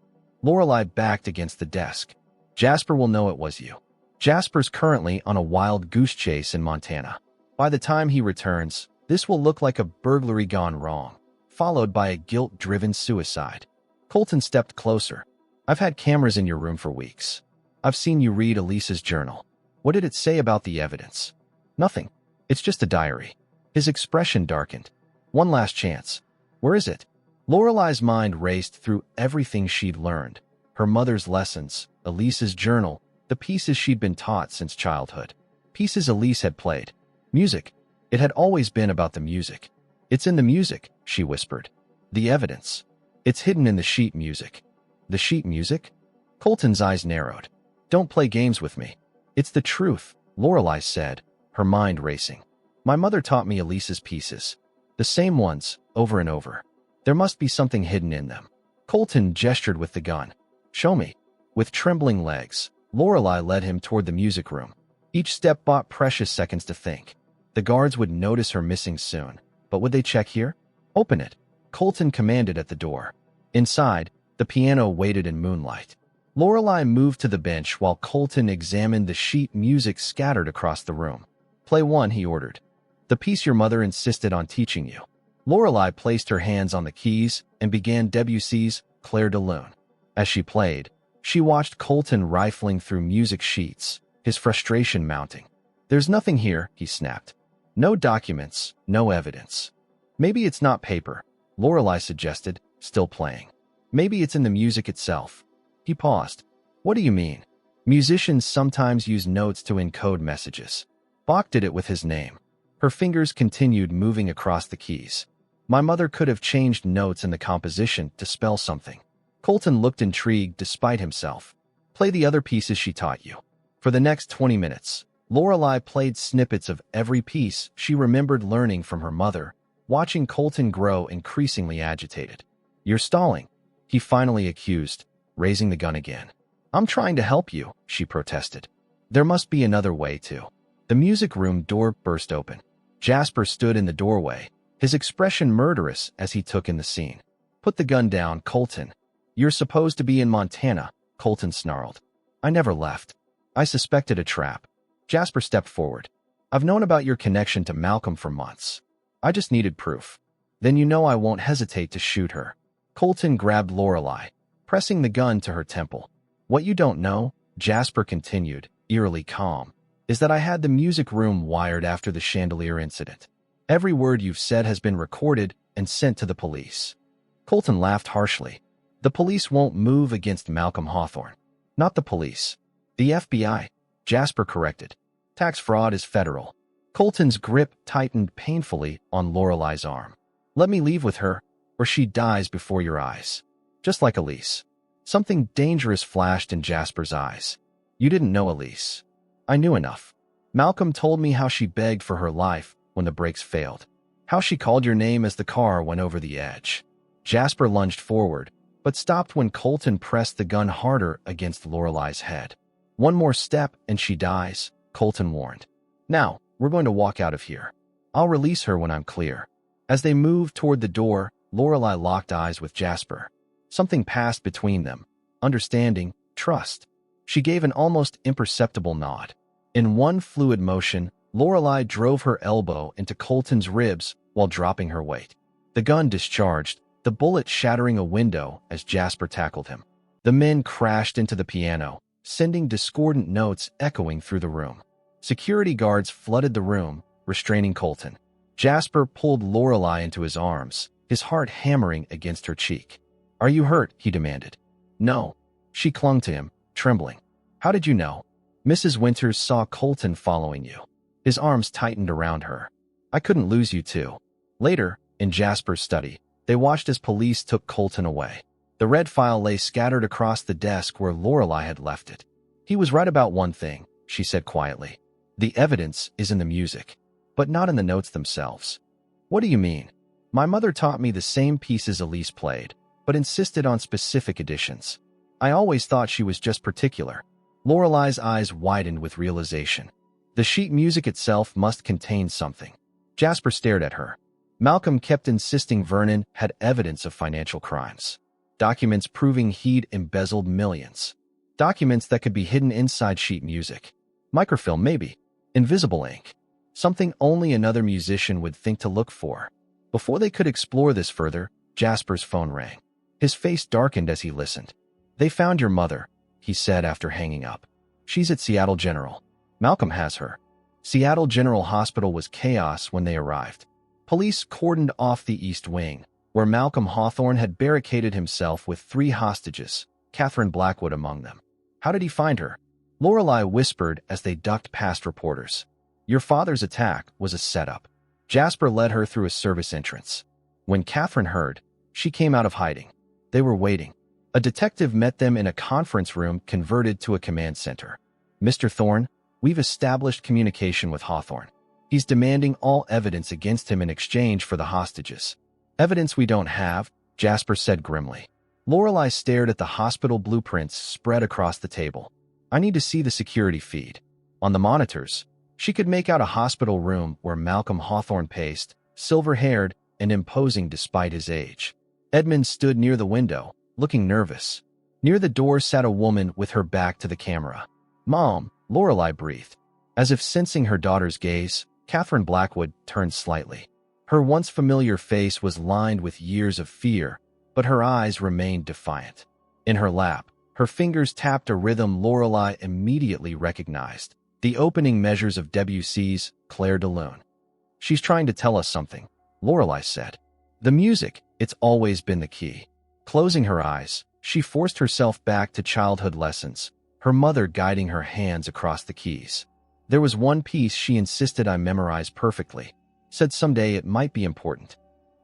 Lorelai backed against the desk. Jasper will know it was you. Jasper's currently on a wild goose chase in Montana. By the time he returns, this will look like a burglary gone wrong, followed by a guilt-driven suicide. Colton stepped closer. I've had cameras in your room for weeks. I've seen you read Elise's journal. What did it say about the evidence? Nothing. It's just a diary. His expression darkened. One last chance. Where is it? Lorelai's mind raced through everything she'd learned. Her mother's lessons, Elise's journal, the pieces she'd been taught since childhood. Pieces Elise had played. Music. It had always been about the music. It's in the music, she whispered. The evidence. It's hidden in the sheet music. The sheet music? Colton's eyes narrowed. Don't play games with me. It's the truth, Lorelai said, her mind racing. My mother taught me Elise's pieces. The same ones, over and over. There must be something hidden in them. Colton gestured with the gun. Show me. With trembling legs, Lorelai led him toward the music room. Each step bought precious seconds to think. The guards would notice her missing soon, but would they check here? Open it, Colton commanded at the door. Inside, the piano waited in moonlight. Lorelai moved to the bench while Colton examined the sheet music scattered across the room. Play one, he ordered. The piece your mother insisted on teaching you. Lorelai placed her hands on the keys and began Debussy's Clair de Lune. As she played, she watched Colton rifling through music sheets, his frustration mounting. There's nothing here, he snapped. No documents, no evidence. Maybe it's not paper, Lorelai suggested, still playing. Maybe it's in the music itself. He paused. What do you mean? Musicians sometimes use notes to encode messages. Bach did it with his name. Her fingers continued moving across the keys. My mother could have changed notes in the composition to spell something. Colton looked intrigued despite himself. Play the other pieces she taught you. For the next 20 minutes, Lorelai played snippets of every piece she remembered learning from her mother, watching Colton grow increasingly agitated. You're stalling, he finally accused, raising the gun again. I'm trying to help you, she protested. There must be another way too. The music room door burst open. Jasper stood in the doorway, his expression murderous as he took in the scene. Put the gun down, Colton. You're supposed to be in Montana, Colton snarled. I never left. I suspected a trap. Jasper stepped forward. I've known about your connection to Malcolm for months. I just needed proof. Then you know I won't hesitate to shoot her. Colton grabbed Lorelai, pressing the gun to her temple. What you don't know, Jasper continued, eerily calm, is that I had the music room wired after the chandelier incident. Every word you've said has been recorded and sent to the police. Colton laughed harshly. The police won't move against Malcolm Hawthorne. Not the police. The FBI, Jasper corrected. Tax fraud is federal. Colton's grip tightened painfully on Lorelai's arm. Let me leave with her, or she dies before your eyes. Just like Elise. Something dangerous flashed in Jasper's eyes. You didn't know Elise. I knew enough. Malcolm told me how she begged for her life when the brakes failed. How she called your name as the car went over the edge. Jasper lunged forward, but stopped when Colton pressed the gun harder against Lorelai's head. One more step and she dies, Colton warned. Now, we're going to walk out of here. I'll release her when I'm clear. As they moved toward the door, Lorelai locked eyes with Jasper. Something passed between them. Understanding, trust. She gave an almost imperceptible nod. In one fluid motion, Lorelai drove her elbow into Colton's ribs while dropping her weight. The gun discharged, the bullet shattering a window as Jasper tackled him. The men crashed into the piano, sending discordant notes echoing through the room. Security guards flooded the room, restraining Colton. Jasper pulled Lorelai into his arms, his heart hammering against her cheek. Are you hurt? He demanded. No. She clung to him, trembling. How did you know? Mrs. Winters saw Colton following you. His arms tightened around her. I couldn't lose you too. Later, in Jasper's study, they watched as police took Colton away. The red file lay scattered across the desk where Lorelai had left it. He was right about one thing, she said quietly. The evidence is in the music, but not in the notes themselves. What do you mean? My mother taught me the same pieces Elise played, but insisted on specific additions. I always thought she was just particular. Lorelai's eyes widened with realization. The sheet music itself must contain something. Jasper stared at her. Malcolm kept insisting Vernon had evidence of financial crimes. Documents proving he'd embezzled millions. Documents that could be hidden inside sheet music. Microfilm, maybe. Invisible ink. Something only another musician would think to look for. Before they could explore this further, Jasper's phone rang. His face darkened as he listened. They found your mother, he said after hanging up. She's at Seattle General. Malcolm has her. Seattle General Hospital was chaos when they arrived. Police cordoned off the East Wing, where Malcolm Hawthorne had barricaded himself with 3 hostages, Catherine Blackwood among them. How did he find her? Lorelai whispered as they ducked past reporters. Your father's attack was a setup. Jasper led her through a service entrance. When Catherine heard, she came out of hiding. They were waiting. A detective met them in a conference room converted to a command center. "Mr. Thorne, we've established communication with Hawthorne. He's demanding all evidence against him in exchange for the hostages." "Evidence we don't have," Jasper said grimly. Lorelei stared at the hospital blueprints spread across the table. "I need to see the security feed." On the monitors, she could make out a hospital room where Malcolm Hawthorne paced, silver-haired and imposing despite his age. Edmund stood near the window, looking nervous. Near the door sat a woman with her back to the camera. "Mom," Lorelei breathed. As if sensing her daughter's gaze, Catherine Blackwood turned slightly. Her once familiar face was lined with years of fear, but her eyes remained defiant. In her lap, her fingers tapped a rhythm Lorelei immediately recognized, the opening measures of Debussy's Clair de Lune. "She's trying to tell us something," Lorelei said. "The music, it's always been the key." Closing her eyes, she forced herself back to childhood lessons, her mother guiding her hands across the keys. There was one piece she insisted I memorize perfectly, said someday it might be important.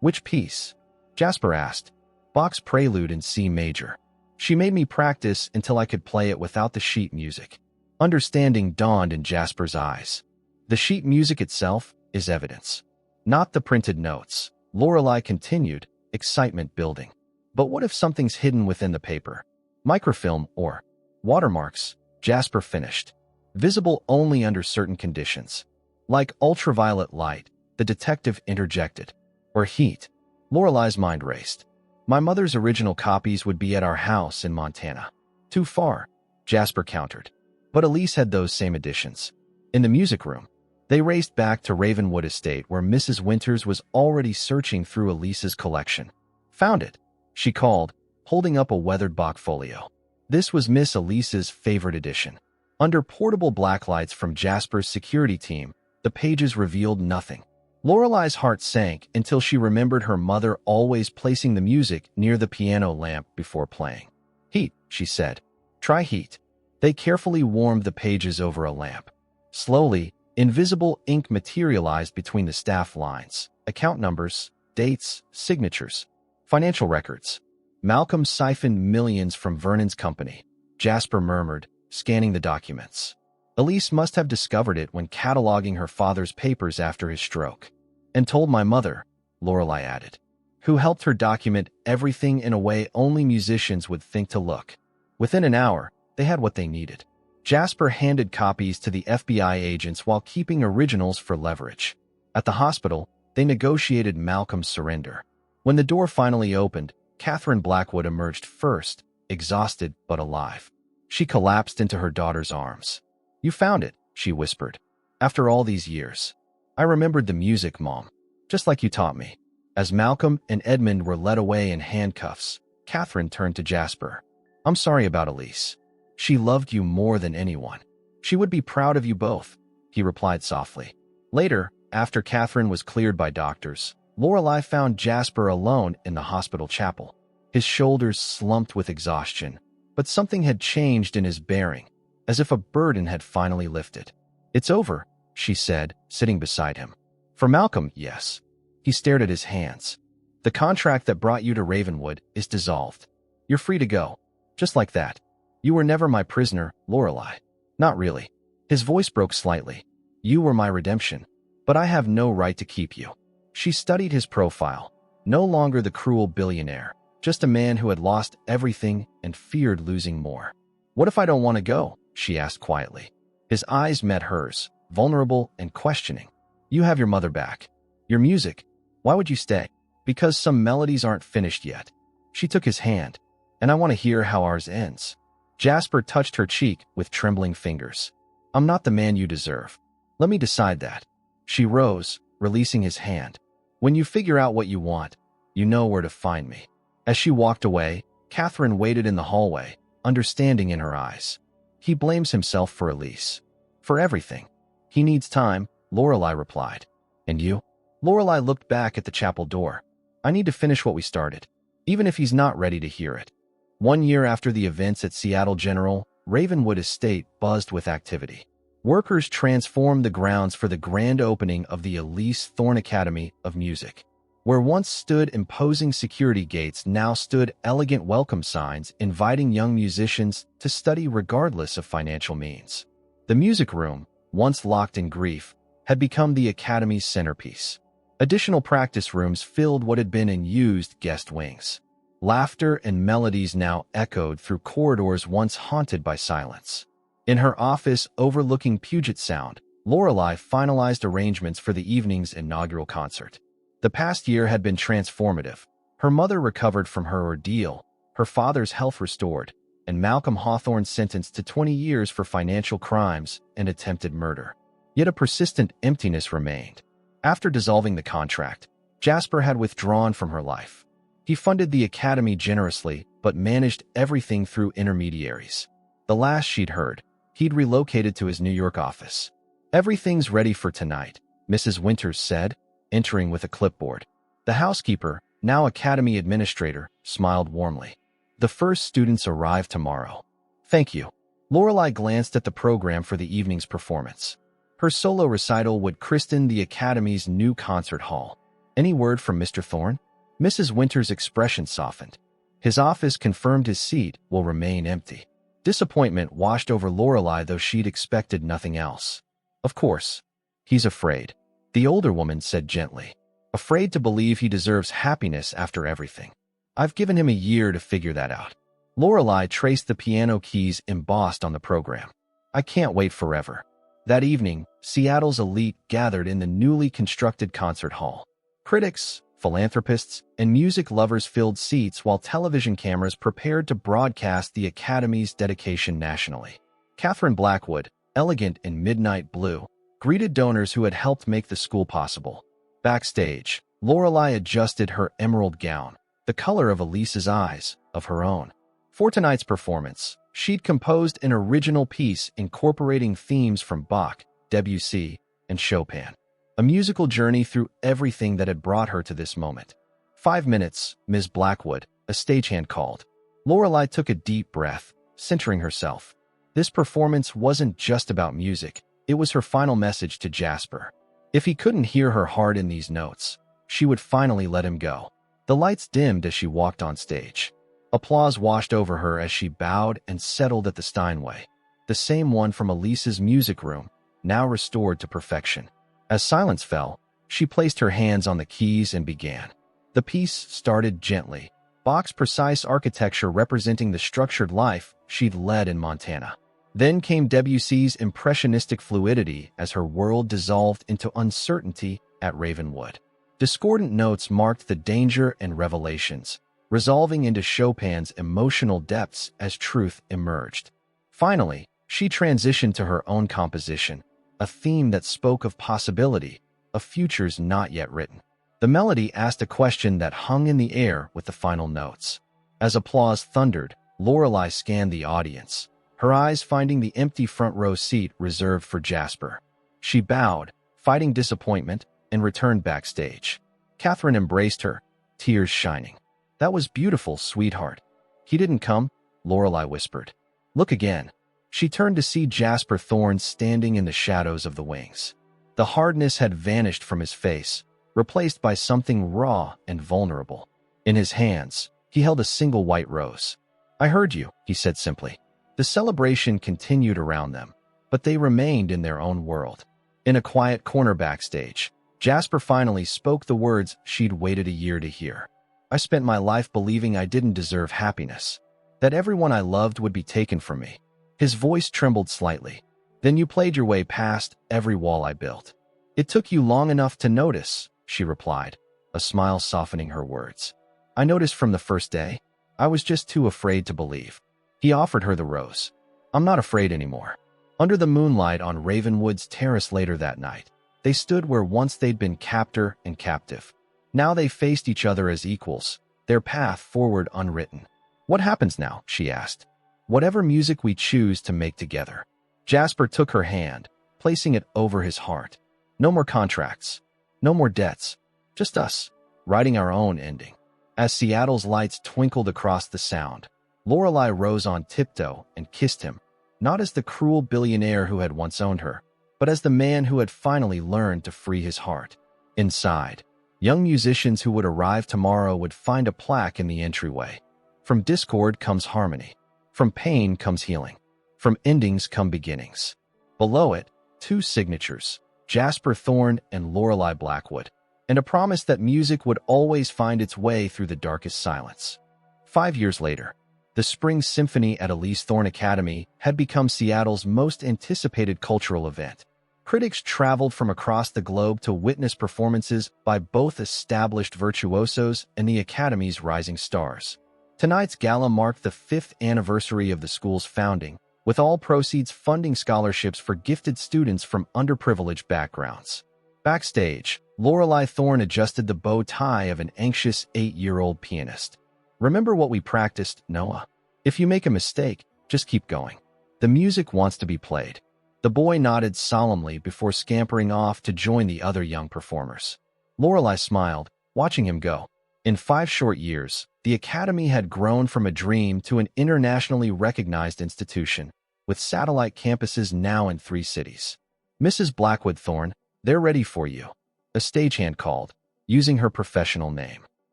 "Which piece?" Jasper asked. "Bach's Prelude in C major. She made me practice until I could play it without the sheet music." Understanding dawned in Jasper's eyes. "The sheet music itself is evidence, not the printed notes," Lorelei continued, excitement building. "But what if something's hidden within the paper? Microfilm or watermarks?" Jasper finished. "Visible only under certain conditions. Like ultraviolet light," the detective interjected. "Or heat." Lorelei's mind raced. "My mother's original copies would be at our house in Montana." "Too far," Jasper countered. But Elise had those same editions. In the music room, they raced back to Ravenwood Estate where Mrs. Winters was already searching through Elise's collection. "Found it," she called, holding up a weathered Bach folio. This was Miss Elise's favorite edition. Under portable blacklights from Jasper's security team, the pages revealed nothing. Lorelei's heart sank until she remembered her mother always placing the music near the piano lamp before playing. "Heat," she said. "Try heat." They carefully warmed the pages over a lamp. Slowly, invisible ink materialized between the staff lines. Account numbers, dates, signatures, financial records. "Malcolm siphoned millions from Vernon's company," Jasper murmured, scanning the documents. "Elise must have discovered it when cataloging her father's papers after his stroke. And told my mother," Lorelei added, "who helped her document everything in a way only musicians would think to look." Within an hour, they had what they needed. Jasper handed copies to the FBI agents while keeping originals for leverage. At the hospital, they negotiated Malcolm's surrender. When the door finally opened, Catherine Blackwood emerged first, exhausted but alive. She collapsed into her daughter's arms. "You found it," she whispered. "After all these years. I remembered the music, Mom, just like you taught me." As Malcolm and Edmund were led away in handcuffs, Catherine turned to Jasper. "I'm sorry about Elise. She loved you more than anyone. She would be proud of you both," he replied softly. Later, after Catherine was cleared by doctors, Lorelei found Jasper alone in the hospital chapel. His shoulders slumped with exhaustion, but something had changed in his bearing, as if a burden had finally lifted. "It's over," she said, sitting beside him. "For Malcolm, yes." He stared at his hands. "The contract that brought you to Ravenwood is dissolved. You're free to go. Just like that. You were never my prisoner, Lorelei." "Not really." His voice broke slightly. "You were my redemption, but I have no right to keep you." She studied his profile. No longer the cruel billionaire, just a man who had lost everything and feared losing more. "What if I don't want to go?" she asked quietly. His eyes met hers, vulnerable and questioning. "You have your mother back. Your music. Why would you stay?" "Because some melodies aren't finished yet." She took his hand. "And I want to hear how ours ends." Jasper touched her cheek with trembling fingers. "I'm not the man you deserve. Let me decide that." She rose, releasing his hand. "When you figure out what you want, you know where to find me." As she walked away, Catherine waited in the hallway, understanding in her eyes. "He blames himself for Elise. For everything. He needs time," Lorelei replied. "And you?" Lorelei looked back at the chapel door. "I need to finish what we started, even if he's not ready to hear it." 1 year after the events at Seattle General, Ravenwood Estate buzzed with activity. Workers transformed the grounds for the grand opening of the Elise Thorne Academy of Music. Where once stood imposing security gates, now stood elegant welcome signs inviting young musicians to study regardless of financial means. The music room, once locked in grief, had become the Academy's centerpiece. Additional practice rooms filled what had been unused guest wings. Laughter and melodies now echoed through corridors once haunted by silence. In her office overlooking Puget Sound, Lorelei finalized arrangements for the evening's inaugural concert. The past year had been transformative. Her mother recovered from her ordeal, her father's health restored, and Malcolm Hawthorne sentenced to 20 years for financial crimes and attempted murder. Yet a persistent emptiness remained. After dissolving the contract, Jasper had withdrawn from her life. He funded the Academy generously, but managed everything through intermediaries. The last she'd heard, he'd relocated to his New York office. "Everything's ready for tonight," Mrs. Winters said, entering with a clipboard. The housekeeper, now Academy administrator, smiled warmly. "The first students arrive tomorrow." "Thank you." Lorelei glanced at the program for the evening's performance. Her solo recital would christen the Academy's new concert hall. "Any word from Mr. Thorne?" Mrs. Winters' expression softened. "His office confirmed his seat will remain empty." Disappointment washed over Lorelei, though she'd expected nothing else. "Of course. He's afraid," the older woman said gently. "Afraid to believe he deserves happiness after everything. I've given him a year to figure that out." Lorelei traced the piano keys embossed on the program. "I can't wait forever." That evening, Seattle's elite gathered in the newly constructed concert hall. Critics, philanthropists, and music lovers filled seats while television cameras prepared to broadcast the Academy's dedication nationally. Catherine Blackwood, elegant in midnight blue, greeted donors who had helped make the school possible. Backstage, Lorelei adjusted her emerald gown, the color of Elise's eyes, of her own. For tonight's performance, she'd composed an original piece incorporating themes from Bach, Debussy, and Chopin. A musical journey through everything that had brought her to this moment. 5 minutes, Ms. Blackwood, a stagehand called. Lorelei took a deep breath, centering herself. This performance wasn't just about music, it was her final message to Jasper. If he couldn't hear her heart in these notes, she would finally let him go. The lights dimmed as she walked on stage. Applause washed over her as she bowed and settled at the Steinway, the same one from Elise's music room, now restored to perfection. As silence fell, she placed her hands on the keys and began. The piece started gently, Bach's precise architecture representing the structured life she'd led in Montana. Then came Debussy's impressionistic fluidity as her world dissolved into uncertainty at Ravenwood. Discordant notes marked the danger and revelations, resolving into Chopin's emotional depths as truth emerged. Finally, she transitioned to her own composition, a theme that spoke of possibility, of futures not yet written. The melody asked a question that hung in the air with the final notes. As applause thundered, Lorelei scanned the audience, her eyes finding the empty front row seat reserved for Jasper. She bowed, fighting disappointment, and returned backstage. Catherine embraced her, tears shining. "That was beautiful, sweetheart." "He didn't come," Lorelei whispered. "Look again." She turned to see Jasper Thorne standing in the shadows of the wings. The hardness had vanished from his face, replaced by something raw and vulnerable. In his hands, he held a single white rose. "I heard you," he said simply. The celebration continued around them, but they remained in their own world. In a quiet corner backstage, Jasper finally spoke the words she'd waited a year to hear. "I spent my life believing I didn't deserve happiness, that everyone I loved would be taken from me." His voice trembled slightly. "Then you played your way past every wall I built." "It took you long enough to notice," she replied, a smile softening her words. "I noticed from the first day. I was just too afraid to believe." He offered her the rose. "I'm not afraid anymore." Under the moonlight on Ravenwood's terrace later that night, they stood where once they'd been captor and captive. Now they faced each other as equals, their path forward unwritten. "What happens now?" she asked. "Whatever music we choose to make together." Jasper took her hand, placing it over his heart. "No more contracts. No more debts. Just us, writing our own ending." As Seattle's lights twinkled across the sound, Lorelei rose on tiptoe and kissed him, not as the cruel billionaire who had once owned her, but as the man who had finally learned to free his heart. Inside, young musicians who would arrive tomorrow would find a plaque in the entryway. From discord comes harmony. From pain comes healing. From endings come beginnings. Below it, two signatures, Jasper Thorne and Lorelei Blackwood, and a promise that music would always find its way through the darkest silence. 5 years later, the Spring Symphony at Elise Thorne Academy had become Seattle's most anticipated cultural event. Critics traveled from across the globe to witness performances by both established virtuosos and the Academy's rising stars. Tonight's gala marked the 5th anniversary of the school's founding, with all proceeds funding scholarships for gifted students from underprivileged backgrounds. Backstage, Lorelei Thorne adjusted the bow tie of an anxious 8-year-old pianist. "Remember what we practiced, Noah? If you make a mistake, just keep going. The music wants to be played." The boy nodded solemnly before scampering off to join the other young performers. Lorelei smiled, watching him go. In 5 short years, the Academy had grown from a dream to an internationally recognized institution, with satellite campuses now in 3 cities. "Mrs. Blackwood Thorne, they're ready for you," a stagehand called, using her professional name.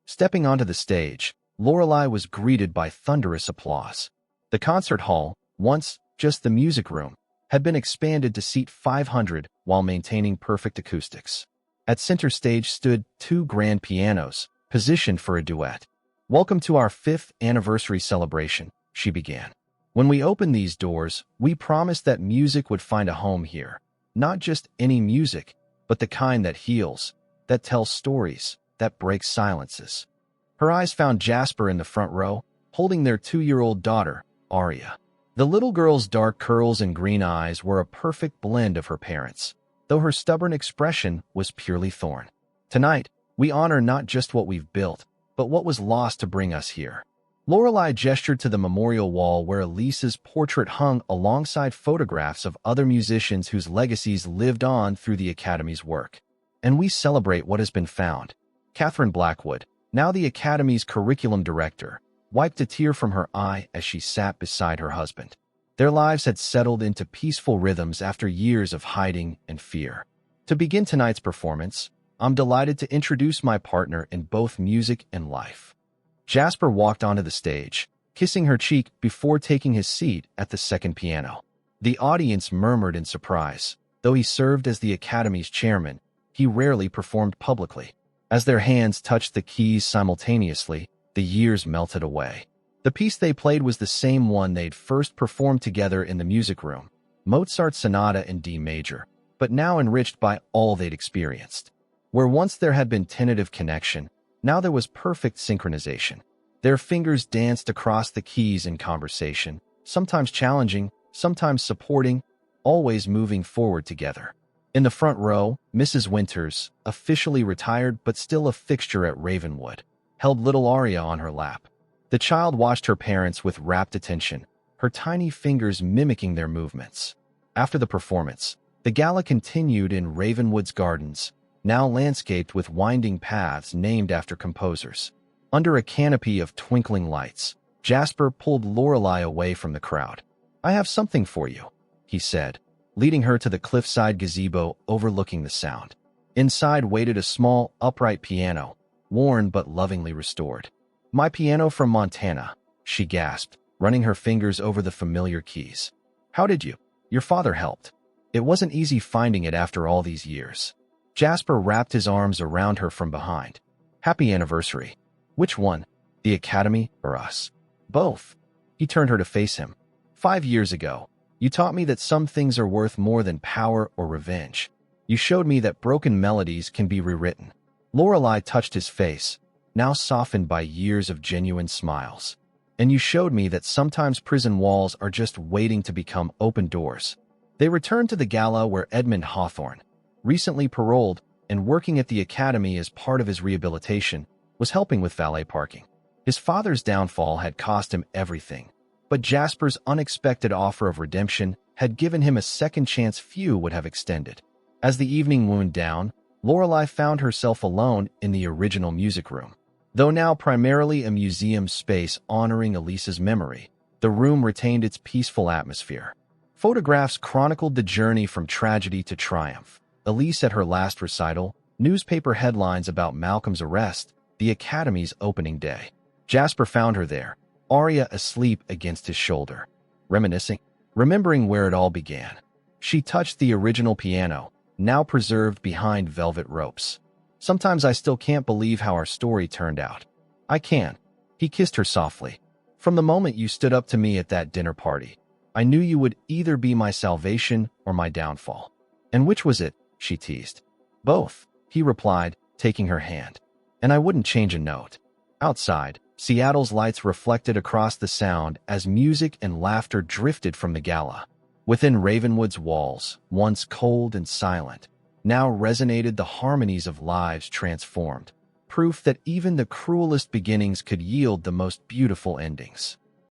Stepping onto the stage, Lorelei was greeted by thunderous applause. The concert hall, once just the music room, had been expanded to seat 500 while maintaining perfect acoustics. At center stage stood 2 grand pianos, positioned for a duet. "Welcome to our 5th anniversary celebration," she began. "When we opened these doors, we promised that music would find a home here. Not just any music, but the kind that heals, that tells stories, that breaks silences." Her eyes found Jasper in the front row, holding their 2-year-old daughter, Aria. The little girl's dark curls and green eyes were a perfect blend of her parents', though her stubborn expression was purely Thorne. "Tonight, we honor not just what we've built, but what was lost to bring us here." Lorelei gestured to the memorial wall where Elise's portrait hung alongside photographs of other musicians whose legacies lived on through the Academy's work. "And we celebrate what has been found." Catherine Blackwood, now the Academy's curriculum director, wiped a tear from her eye as she sat beside her husband. Their lives had settled into peaceful rhythms after years of hiding and fear. "To begin tonight's performance, I'm delighted to introduce my partner in both music and life." Jasper walked onto the stage, kissing her cheek before taking his seat at the second piano. The audience murmured in surprise. Though he served as the Academy's chairman, he rarely performed publicly. As their hands touched the keys simultaneously, the years melted away. The piece they played was the same one they'd first performed together in the music room, Mozart's Sonata in D major, but now enriched by all they'd experienced. Where once there had been tentative connection, now there was perfect synchronization. Their fingers danced across the keys in conversation, sometimes challenging, sometimes supporting, always moving forward together. In the front row, Mrs. Winters, officially retired but still a fixture at Ravenwood, held little Aria on her lap. The child watched her parents with rapt attention, her tiny fingers mimicking their movements. After the performance, the gala continued in Ravenwood's gardens, now landscaped with winding paths named after composers. Under a canopy of twinkling lights, Jasper pulled Lorelei away from the crowd. "I have something for you," he said, leading her to the cliffside gazebo overlooking the sound. Inside waited a small, upright piano, worn but lovingly restored. "My piano from Montana," she gasped, running her fingers over the familiar keys. "How did you? Your father helped. It wasn't easy finding it after all these years." Jasper wrapped his arms around her from behind. "Happy anniversary." "Which one? The Academy or us?" "Both." He turned her to face him. "5 years ago, you taught me that some things are worth more than power or revenge. You showed me that broken melodies can be rewritten." Lorelei touched his face, now softened by years of genuine smiles. "And you showed me that sometimes prison walls are just waiting to become open doors." They returned to the gala where Edmund Hawthorne, recently paroled and working at the Academy as part of his rehabilitation, was helping with valet parking. His father's downfall had cost him everything, but Jasper's unexpected offer of redemption had given him a second chance few would have extended. As the evening wound down, Lorelei found herself alone in the original music room. Though now primarily a museum space honoring Elise's memory, the room retained its peaceful atmosphere. Photographs chronicled the journey from tragedy to triumph. Elise at her last recital, newspaper headlines about Malcolm's arrest, the Academy's opening day. Jasper found her there, Arya asleep against his shoulder, reminiscing, remembering where it all began. She touched the original piano, now preserved behind velvet ropes. Sometimes I still can't believe how our story turned out. I can. He kissed her softly. From the moment you stood up to me at that dinner party, I knew you would either be my salvation or my downfall. And which was it? She teased. Both, he replied, taking her hand. And I wouldn't change a note. Outside, Seattle's lights reflected across the sound as music and laughter drifted from the gala. Within Ravenwood's walls, once cold and silent, now resonated the harmonies of lives transformed, proof that even the cruelest beginnings could yield the most beautiful endings.